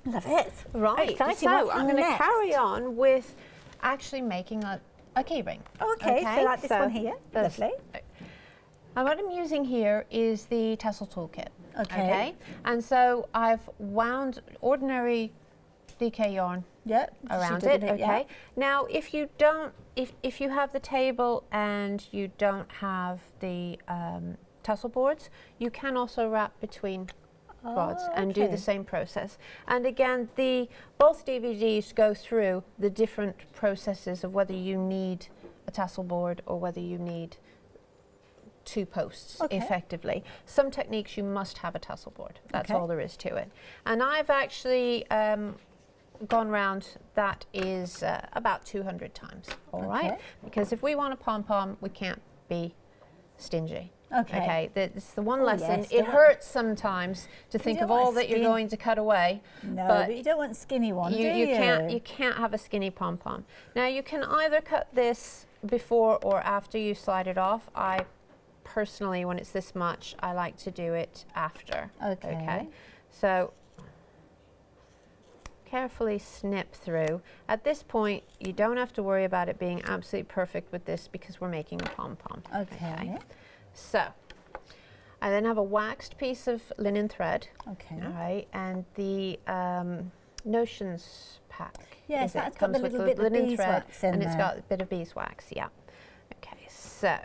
Speaker 1: Love it.
Speaker 2: Right,
Speaker 1: exciting.
Speaker 2: So I'm going to carry on with actually making a key ring.
Speaker 1: Okay, so like this one here. Lovely.
Speaker 2: And what I'm using here is the tassel toolkit.
Speaker 1: Okay.
Speaker 2: And so I've wound ordinary DK yarn around it. Okay. Now, if you don't, if you have the table and you don't have the tassel boards, you can also wrap between rods and do the same process. And again, both DVDs go through the different processes of whether you need a tassel board or whether you need 2 posts effectively. Some techniques you must have a tassel board. That's all there is to it. And I've actually gone round that is about 200 times. All right, because if we want a pom-pom, we can't be stingy. Okay, it's the one lesson. It hurts sometimes to think of all that you're going to cut away.
Speaker 1: No, but you don't want skinny ones, do you?
Speaker 2: You can't have a skinny pom-pom. Now you can either cut this before or after you slide it off. I personally, when it's this much, I like to do it after. Okay. So carefully snip through. At this point, you don't have to worry about it being absolutely perfect with this because we're making a pom-pom. Okay. So I then have a waxed piece of linen thread. Okay. All right, and the Notions pack.
Speaker 1: Yes, that's got a little bit of beeswax in there.
Speaker 2: And it's got a bit of beeswax, yeah. Okay, so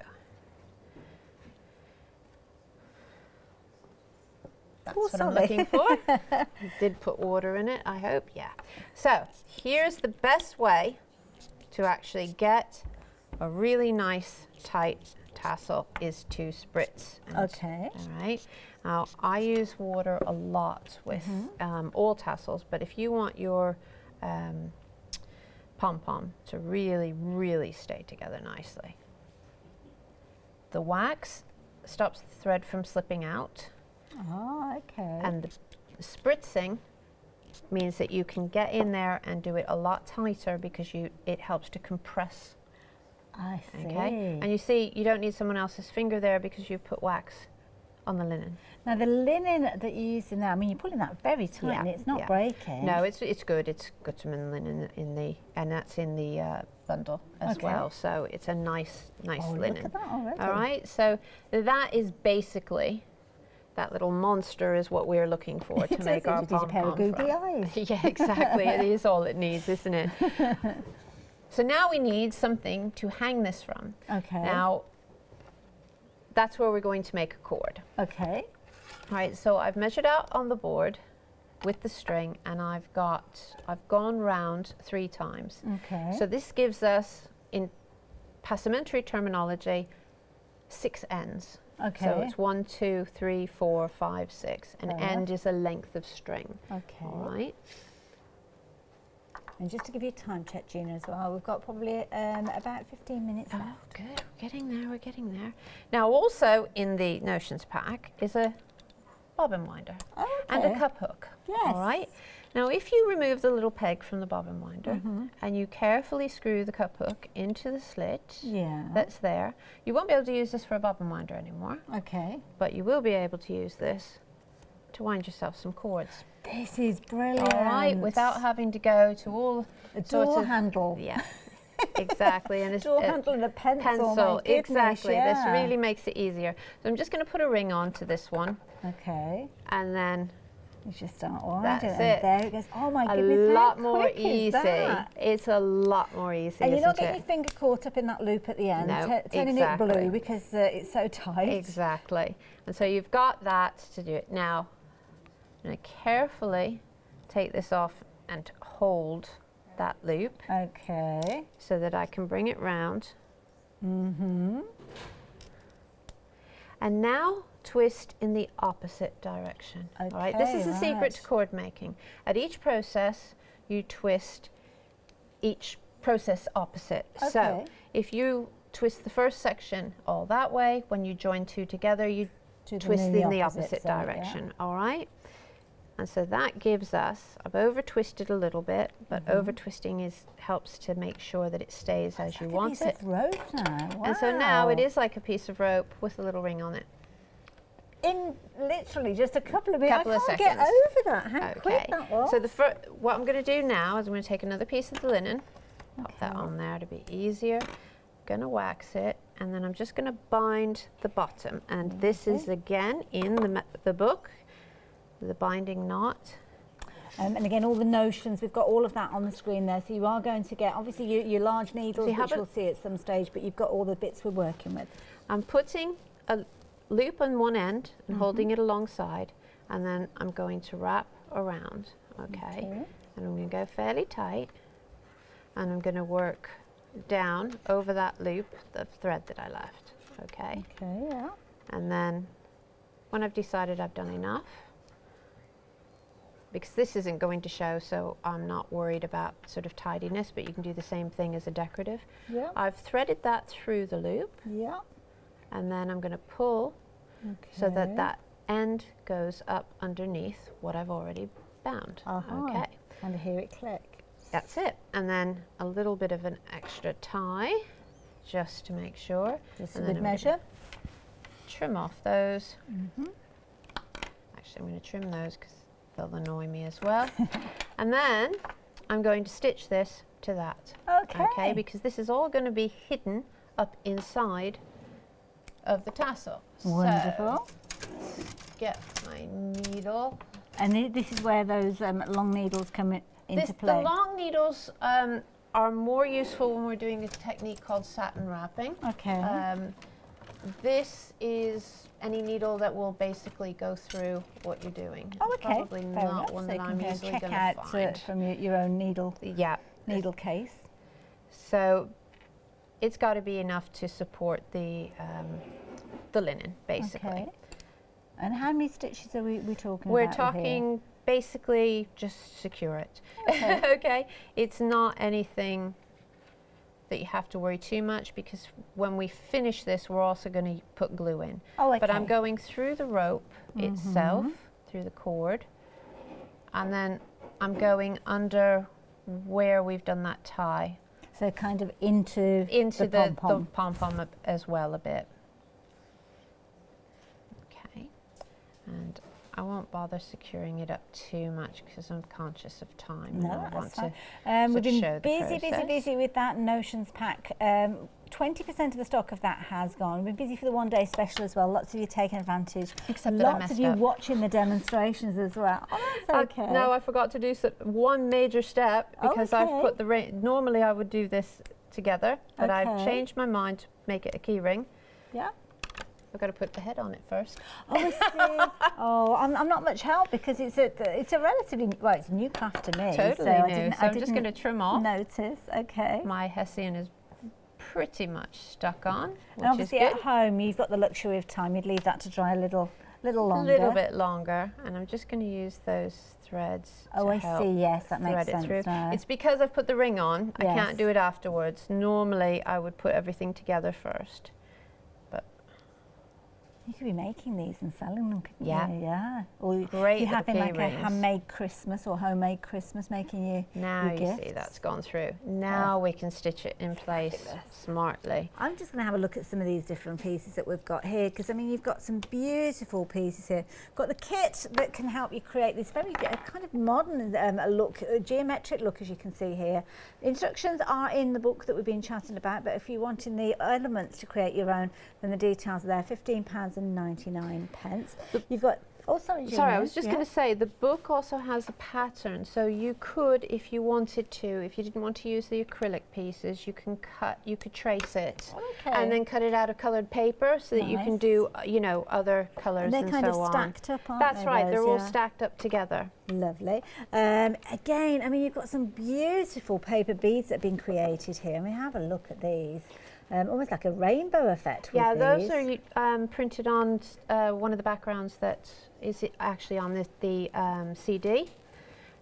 Speaker 2: that's what I'm looking for. I did put water in it, I hope, yeah. So here's the best way to actually get a really nice tight tassel is to spritz. Okay. All right. Now I use water a lot with all tassels, but if you want your pom-pom to really, really stay together nicely, the wax stops the thread from slipping out.
Speaker 1: Oh, okay.
Speaker 2: And the spritzing means that you can get in there and do it a lot tighter because it helps to compress.
Speaker 1: I see.
Speaker 2: Okay, and you see, you don't need someone else's finger there because you've put wax on the linen.
Speaker 1: Now the linen that you're using there, I mean, you're pulling that very tight and it's not breaking.
Speaker 2: No, it's good. It's Gutermann linen and that's in the bundle as well. So it's a nice linen.
Speaker 1: Look at that already.
Speaker 2: All right, so that is basically, that little monster is what we're looking for to make our pom-pom.
Speaker 1: A pair of googly eyes.
Speaker 2: Yeah, exactly. It is all it needs, isn't it? So now we need something to hang this from. Okay. Now, that's where we're going to make a cord. Okay. All right, so I've measured out on the board with the string and I've gone round 3 times. Okay. So this gives us, in passementerie terminology, 6 ends. Okay. So it's 1, 2, 3, 4, 5, 6. An end is a length of string. Okay. All right.
Speaker 1: And just to give you a time check, Gina, as well, we've got probably about 15 minutes left.
Speaker 2: Oh, good. We're getting there. Now, also in the Notions pack is a bobbin winder and a cup hook. Yes. All right. Now, if you remove the little peg from the bobbin winder and you carefully screw the cup hook into the slit that's there, you won't be able to use this for a bobbin winder anymore. Okay. But you will be able to use this to wind yourself some cords.
Speaker 1: This is brilliant.
Speaker 2: All right, without having to go to all
Speaker 1: a door handle.
Speaker 2: Yeah, exactly.
Speaker 1: And a door handle and a pencil.
Speaker 2: Exactly. This really makes it easier. So I'm just going to put a ring onto this one.
Speaker 1: Okay.
Speaker 2: And then
Speaker 1: You just start winding
Speaker 2: That's
Speaker 1: and
Speaker 2: it.
Speaker 1: there it goes. Oh my goodness,
Speaker 2: A lot
Speaker 1: how
Speaker 2: more
Speaker 1: quick is
Speaker 2: easy.
Speaker 1: that?
Speaker 2: It's a lot more easy,
Speaker 1: And you're not
Speaker 2: isn't
Speaker 1: getting your finger caught up in that loop at the end,
Speaker 2: No,
Speaker 1: turning
Speaker 2: exactly.
Speaker 1: it blue because it's so tight.
Speaker 2: Exactly. And so you've got that to do it. Now, I'm going to carefully take this off and hold that loop.
Speaker 1: Okay.
Speaker 2: So that I can bring it round.
Speaker 1: Mm-hmm.
Speaker 2: And now twist in the opposite direction.
Speaker 1: Okay,
Speaker 2: all right, this is the secret to cord making. At each process, you twist each process opposite.
Speaker 1: Okay.
Speaker 2: So if you twist the first section all that way, when you join two together, you twist in the opposite direction. Yeah. All right. And so that gives us, I've over twisted a little bit, but over twisting helps to make sure that it stays as you want it.
Speaker 1: It's like a piece of rope now. Wow.
Speaker 2: And so now it is like a piece of rope with a little ring on it.
Speaker 1: In literally just a couple of minutes.
Speaker 2: I
Speaker 1: can't get over that. How quick that was.
Speaker 2: So what I'm going to do now is I'm going to take another piece of the linen, pop that on there to be easier. Going to wax it, and then I'm just going to bind the bottom. And this is again in the book. The binding knot.
Speaker 1: And again, all the notions, we've got all of that on the screen there. So you are going to get, obviously, your large needles, which we'll see at some stage, but you've got all the bits we're working with.
Speaker 2: I'm putting a loop on one end and holding it alongside, and then I'm going to wrap around, okay? And I'm going to go fairly tight, and I'm going to work down over that loop, the thread that I left, okay?
Speaker 1: Okay, yeah.
Speaker 2: And then when I've decided I've done enough, because this isn't going to show, so I'm not worried about sort of tidiness, but you can do the same thing as a decorative.
Speaker 1: Yeah.
Speaker 2: I've threaded that through the loop.
Speaker 1: Yeah.
Speaker 2: And then I'm going to pull so that that end goes up underneath what I've already bound. Okay.
Speaker 1: And I hear it click.
Speaker 2: That's it. And then a little bit of an extra tie, just to make sure.
Speaker 1: Just a good measure.
Speaker 2: Trim off those. Actually, I'm going to trim those because they'll annoy me as well. And then I'm going to stitch this to that. Okay, because this is all going to be hidden up inside of the tassel.
Speaker 1: Wonderful.
Speaker 2: So, get my needle.
Speaker 1: And this is where those long needles come into play.
Speaker 2: The long needles are more useful when we're doing a technique called satin wrapping.
Speaker 1: Okay.
Speaker 2: This is any needle that will basically go through what you're doing.
Speaker 1: Oh, okay.
Speaker 2: Probably not one that I'm easily going to find.
Speaker 1: From your own needle case.
Speaker 2: So it's got to be enough to support the linen, basically.
Speaker 1: Okay. And how many stitches are we talking
Speaker 2: We're
Speaker 1: about?
Speaker 2: talking basically just secure it.
Speaker 1: Okay.
Speaker 2: Okay. It's not anything that you have to worry too much, because when we finish this, we're also going to put glue in.
Speaker 1: Oh, okay.
Speaker 2: But I'm going through the rope itself, through the cord, and then I'm going under where we've done that tie.
Speaker 1: So kind of into the
Speaker 2: pom-pom as well a bit. Okay, and I won't bother securing it up too much because I'm conscious of time.
Speaker 1: No,
Speaker 2: and I want to
Speaker 1: we've been
Speaker 2: show the
Speaker 1: busy with that Notions pack. 20% of the stock of that has gone. We've been busy for the one-day special as well. Lots of you taking advantage.
Speaker 2: Except
Speaker 1: lots of you watching the demonstrations as well. Oh, that's okay.
Speaker 2: No, I forgot to do one major step, because I've put the ring. Normally I would do this together, but I've changed my mind to make it a key ring.
Speaker 1: Yeah.
Speaker 2: I've got to put the head on it first.
Speaker 1: Oh, I see. Oh, I'm not much help because it's a relatively, well, it's a new craft to me.
Speaker 2: Totally new. So I'm just going to trim off.
Speaker 1: Notice, okay.
Speaker 2: My hessian is pretty much stuck on, which
Speaker 1: and obviously
Speaker 2: is good.
Speaker 1: At home, you've got the luxury of time. You'd leave that to dry a little longer.
Speaker 2: A little bit longer, and I'm just going to use those threads.
Speaker 1: Oh, I see. Yes, that makes sense.
Speaker 2: It's because I've put the ring on. I can't do it afterwards. Normally, I would put everything together first.
Speaker 1: You could be making these and selling them, couldn't you?
Speaker 2: Yeah.
Speaker 1: Or
Speaker 2: great.
Speaker 1: You having like
Speaker 2: rings.
Speaker 1: a handmade Christmas or homemade Christmas making you
Speaker 2: now you
Speaker 1: gifts.
Speaker 2: See that's gone through. Now we can stitch it in place smartly.
Speaker 1: I'm just going to have a look at some of these different pieces that we've got here, because I mean you've got some beautiful pieces here. Got the kit that can help you create this very kind of modern look, geometric look, as you can see here. Instructions are in the book that we've been chatting about, but if you're wanting the elements to create your own, then the details are there. £15.99. You've got Oh, sorry, Gina.
Speaker 2: Sorry, I was just going to say, the book also has a pattern, so you could, if you wanted to, if you didn't want to use the acrylic pieces, you could trace it, and then cut it out of coloured paper so that you can do, you know, other colours and so on.
Speaker 1: They're kind of stacked up, aren't they?
Speaker 2: That's right, they're all stacked up together.
Speaker 1: Lovely. Again, I mean, you've got some beautiful paper beads that have been created here. I mean, have a look at these. Almost like a rainbow effect with these.
Speaker 2: Those are printed on one of the backgrounds that is actually on the CD,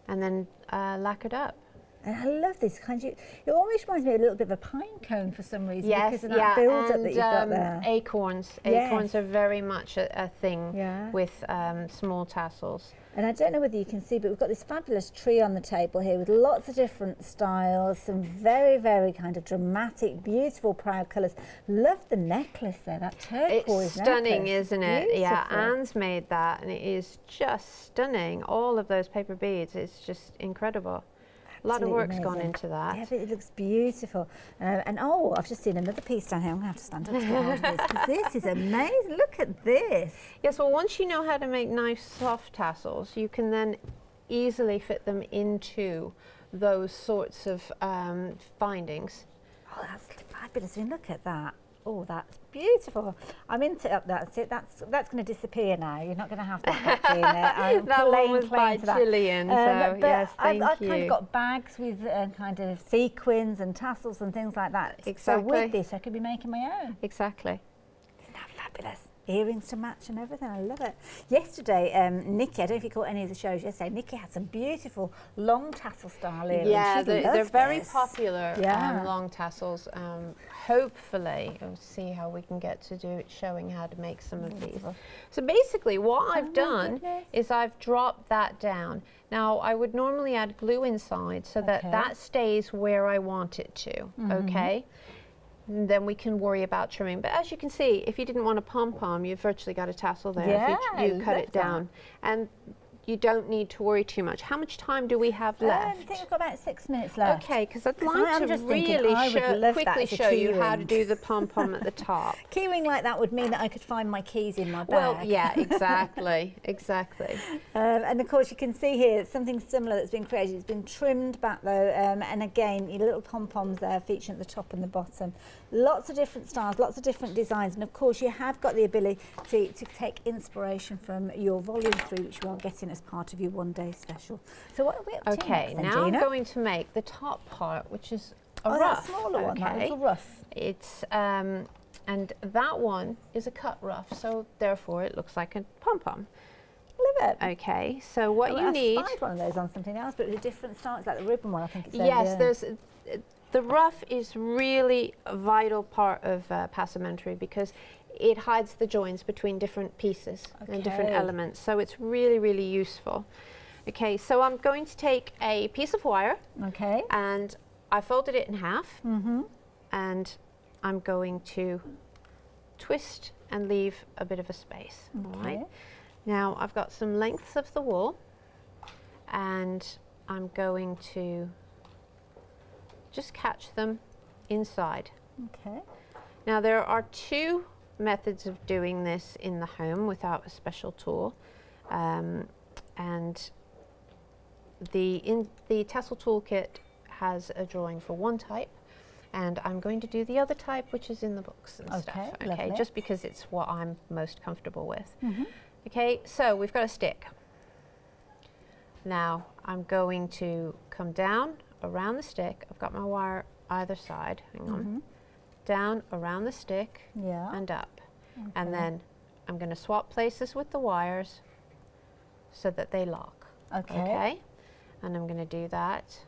Speaker 2: and then lacquered up.
Speaker 1: And I love this kind of, it almost reminds me a little bit of a pine cone for some reason,
Speaker 2: yes,
Speaker 1: because of that build-up that you've got there.
Speaker 2: Acorns. Acorns are very much a thing with small tassels.
Speaker 1: And I don't know whether you can see, but we've got this fabulous tree on the table here with lots of different styles, some very, very kind of dramatic, beautiful, proud colours. Love the necklace there, that turquoise
Speaker 2: It's stunning,
Speaker 1: necklace.
Speaker 2: Isn't it?
Speaker 1: Beautiful.
Speaker 2: Yeah, Anne's made that, and it is just stunning. All of those paper beads, it's just incredible. A lot of work's gone into that.
Speaker 1: Yeah, but it looks beautiful. And oh, I've just seen another piece down here. I'm going to have to stand up to get hold of this, because this is amazing. Look at this.
Speaker 2: Yes, well, once you know how to make nice soft tassels, you can then easily fit them into those sorts of findings.
Speaker 1: Oh, that's fabulous. I mean, look at that. Oh, that's beautiful. I'm into it. That's it. That's going to disappear now. You're not going to have that back in there.
Speaker 2: That one was by Gillian, so yes, thank you.
Speaker 1: I've kind of got bags with kind of sequins and tassels and things like that.
Speaker 2: Exactly.
Speaker 1: So with this, I could be making my own.
Speaker 2: Exactly.
Speaker 1: Isn't that fabulous? Earrings to match and everything. I love it. Yesterday, Nikki, I don't know if you caught any of the shows yesterday, Nikki had some beautiful long tassel style earrings.
Speaker 2: Yeah, they're very popular,
Speaker 1: Yeah.
Speaker 2: long tassels. Hopefully, we'll see how we can get to do it, showing how to make some of these. So basically, what I've done is I've dropped that down. Now, I would normally add glue inside so that that stays where I want it to, okay? And then we can worry about trimming. But as you can see, if you didn't want a pom-pom, you've virtually got a tassel there if you cut it down. And you don't need to worry too much. How much time do we have left?
Speaker 1: I think we've got about 6 minutes left.
Speaker 2: Okay, because I'd like to really quickly show you how to do the pom-pom at the top.
Speaker 1: Keyring like that would mean that I could find my keys in my bag.
Speaker 2: Well, yeah, exactly, exactly.
Speaker 1: And of course you can see here something similar that's been created. It's been trimmed back though, and again, your little pom-poms there featuring at the top and the bottom. Lots of different styles, lots of different designs, and of course you have got the ability to take inspiration from your volume 3, which you are getting as part of your one-day special. So what are we up to next then,
Speaker 2: now
Speaker 1: Gina?
Speaker 2: I'm going to make the top part, which is a ruff.
Speaker 1: That smaller one, that little ruff.
Speaker 2: It's and that one is a cut ruff, so therefore it looks like a pom-pom.
Speaker 1: Love it.
Speaker 2: Okay, so what you need.
Speaker 1: I spied one of those on something else, but with a different style. It's like the ribbon one, I think it's.
Speaker 2: Yes, there's. The ruff is really a vital part of passementerie because it hides the joins between different pieces and different elements. So it's really, really useful. Okay, so I'm going to take a piece of wire.
Speaker 1: Okay.
Speaker 2: And I folded it in half. And I'm going to twist and leave a bit of a space. All right. Now I've got some lengths of the wool, and I'm going to just catch them inside. Okay. Now there are 2 methods of doing this in the home without a special tool, and the tassel toolkit has a drawing for one type, and I'm going to do the other type, which is in the books and stuff. Okay, just because it's what I'm most comfortable with. Okay, so we've got a stick. Now I'm going to come down around the stick. I've got my wire either side. Hang on. Down around the stick and up. And then I'm going to swap places with the wires so that they lock. Okay. And I'm going to do that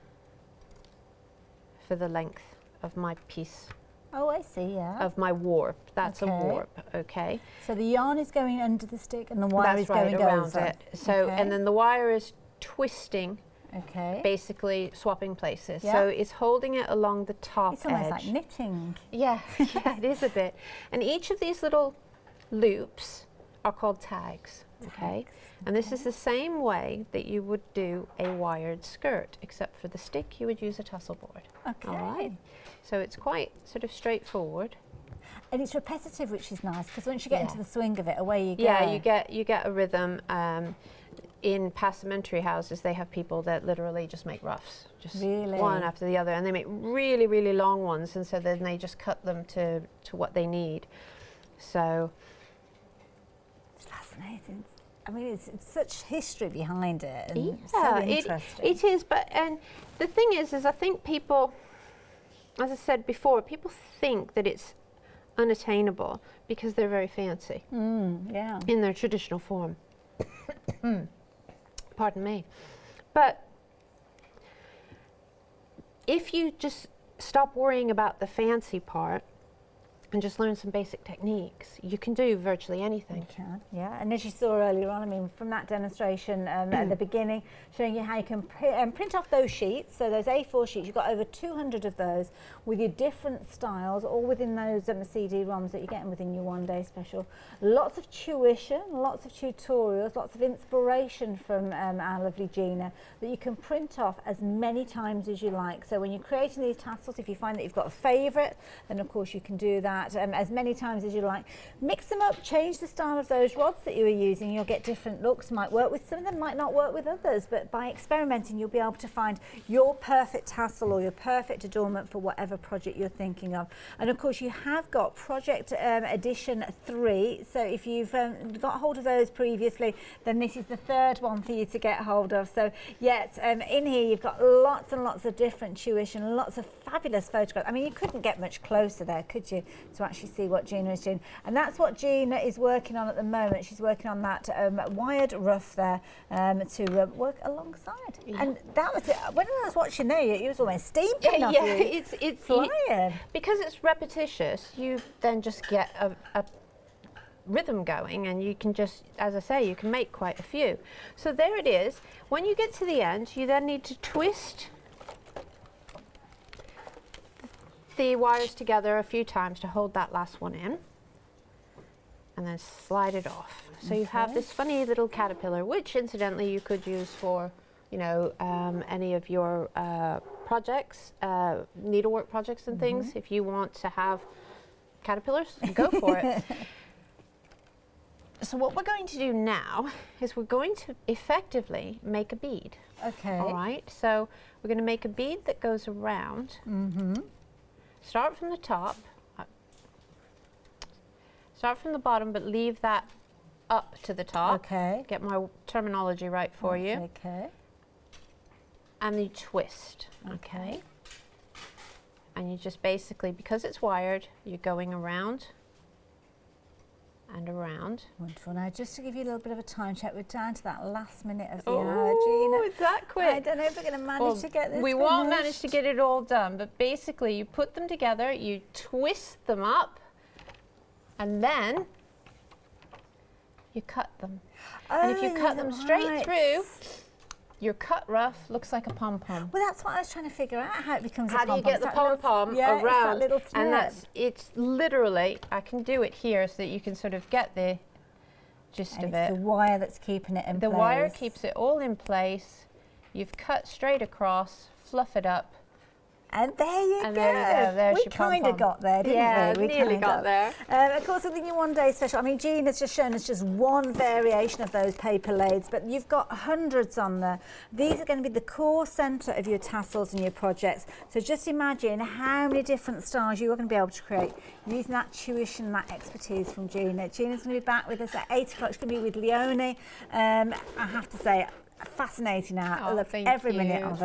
Speaker 2: for the length of my piece.
Speaker 1: Oh, I see, yeah.
Speaker 2: Of my warp. That's a warp, okay?
Speaker 1: So the yarn is going under the stick and the wire is going
Speaker 2: around
Speaker 1: over.
Speaker 2: it. So, and then the wire is twisting.
Speaker 1: Okay.
Speaker 2: Basically swapping places. So it's holding it along the top edge.
Speaker 1: It's almost like knitting.
Speaker 2: Yeah, yeah, it is a bit. And each of these little loops are called tags. Okay. And this is the same way that you would do a wired skirt, except for the stick you would use a tassel board.
Speaker 1: Okay.
Speaker 2: All right. So it's quite sort of straightforward.
Speaker 1: And it's repetitive, which is nice, because once you get into the swing of it, away you go.
Speaker 2: Yeah, you get a rhythm. In passementerie houses, they have people that literally just make ruffs, just one after the other, and they make really, really long ones, and so then they just cut them to what they need. So
Speaker 1: it's fascinating. I mean, it's such history behind it, and
Speaker 2: yeah,
Speaker 1: so interesting.
Speaker 2: It is, and the thing is I think people, as I said before, people think that it's unattainable because they're very fancy in their traditional form. Pardon me. But if you just stop worrying about the fancy part and just learn some basic techniques, you can do virtually anything.
Speaker 1: You can, yeah. And as you saw earlier on, I mean, from that demonstration at the beginning, showing you how you can print off those sheets, so those A4 sheets, you've got over 200 of those with your different styles, all within those CD-ROMs that you're getting within your one-day special. Lots of tuition, lots of tutorials, lots of inspiration from our lovely Gina that you can print off as many times as you like. So when you're creating these tassels, if you find that you've got a favourite, then of course you can do that as many times as you like. Mix them up, change the style of those rods that you were using, you'll get different looks. Might work with some of them, might not work with others, but by experimenting you'll be able to find your perfect tassel or your perfect adornment for whatever project you're thinking of. And of course you have got Project Edition 3, so if you've got hold of those previously, then this is the third one for you to get hold of. So yes, in here you've got lots and lots of different tuition, lots of fabulous photographs. I mean, you couldn't get much closer there, could you, to actually see what Gina is doing? And that's what Gina is working on at the moment. She's working on that wired ruff there to work alongside. Yeah. And that was it. When I was watching there, it was almost steam coming off you.
Speaker 2: It's
Speaker 1: flying.
Speaker 2: Because it's repetitious, you then just get a rhythm going, and you can just, as I say, you can make quite a few. So there it is. When you get to the end, you then need to twist the wires together a few times to hold that last one in, and then slide it off. So you have this funny little caterpillar, which incidentally you could use for, you know, any of your projects, needlework projects and things. If you want to have caterpillars, go for it. So what we're going to do now is we're going to effectively make a bead.
Speaker 1: Okay.
Speaker 2: All right, so we're going to make a bead that goes around. Start from the top, start from the bottom, but leave that up to the top.
Speaker 1: Okay.
Speaker 2: Get my terminology right for you.
Speaker 1: Okay.
Speaker 2: And you twist, okay? And you just basically, because it's wired, you're going around and around.
Speaker 1: Wonderful. Now, just to give you a little bit of a time check, we're down to that last minute of the hour, Gina.
Speaker 2: Oh, is that quick?
Speaker 1: I don't know if we're going to manage to get this
Speaker 2: We
Speaker 1: finished.
Speaker 2: won't manage to get it all done, but basically you put them together, you twist them up, and then you cut them. And if you cut them straight through, your cut ruff looks like a pom-pom.
Speaker 1: Well, that's what I was trying to figure out, how it becomes a
Speaker 2: pom-pom. How do you get the pom-pom around? And it's literally, I can do it here so that you can sort of get the gist of it.
Speaker 1: It's the wire that's keeping it in place.
Speaker 2: The wire keeps it all in place. You've cut straight across, fluff it up.
Speaker 1: And there you go.
Speaker 2: There's
Speaker 1: we
Speaker 2: your
Speaker 1: kind of got there, didn't we?
Speaker 2: We nearly got there.
Speaker 1: Of course, within your one-day special, I mean, Gina's just shown us just one variation of those paper lathes, but you've got hundreds on there. These are going to be the core centre of your tassels and your projects. So just imagine how many different styles you are going to be able to create using that tuition, that expertise from Gina. Gina's going to be back with us at 8 o'clock. She's going to be with Leonie. I have to say, fascinating now. I love every minute of it.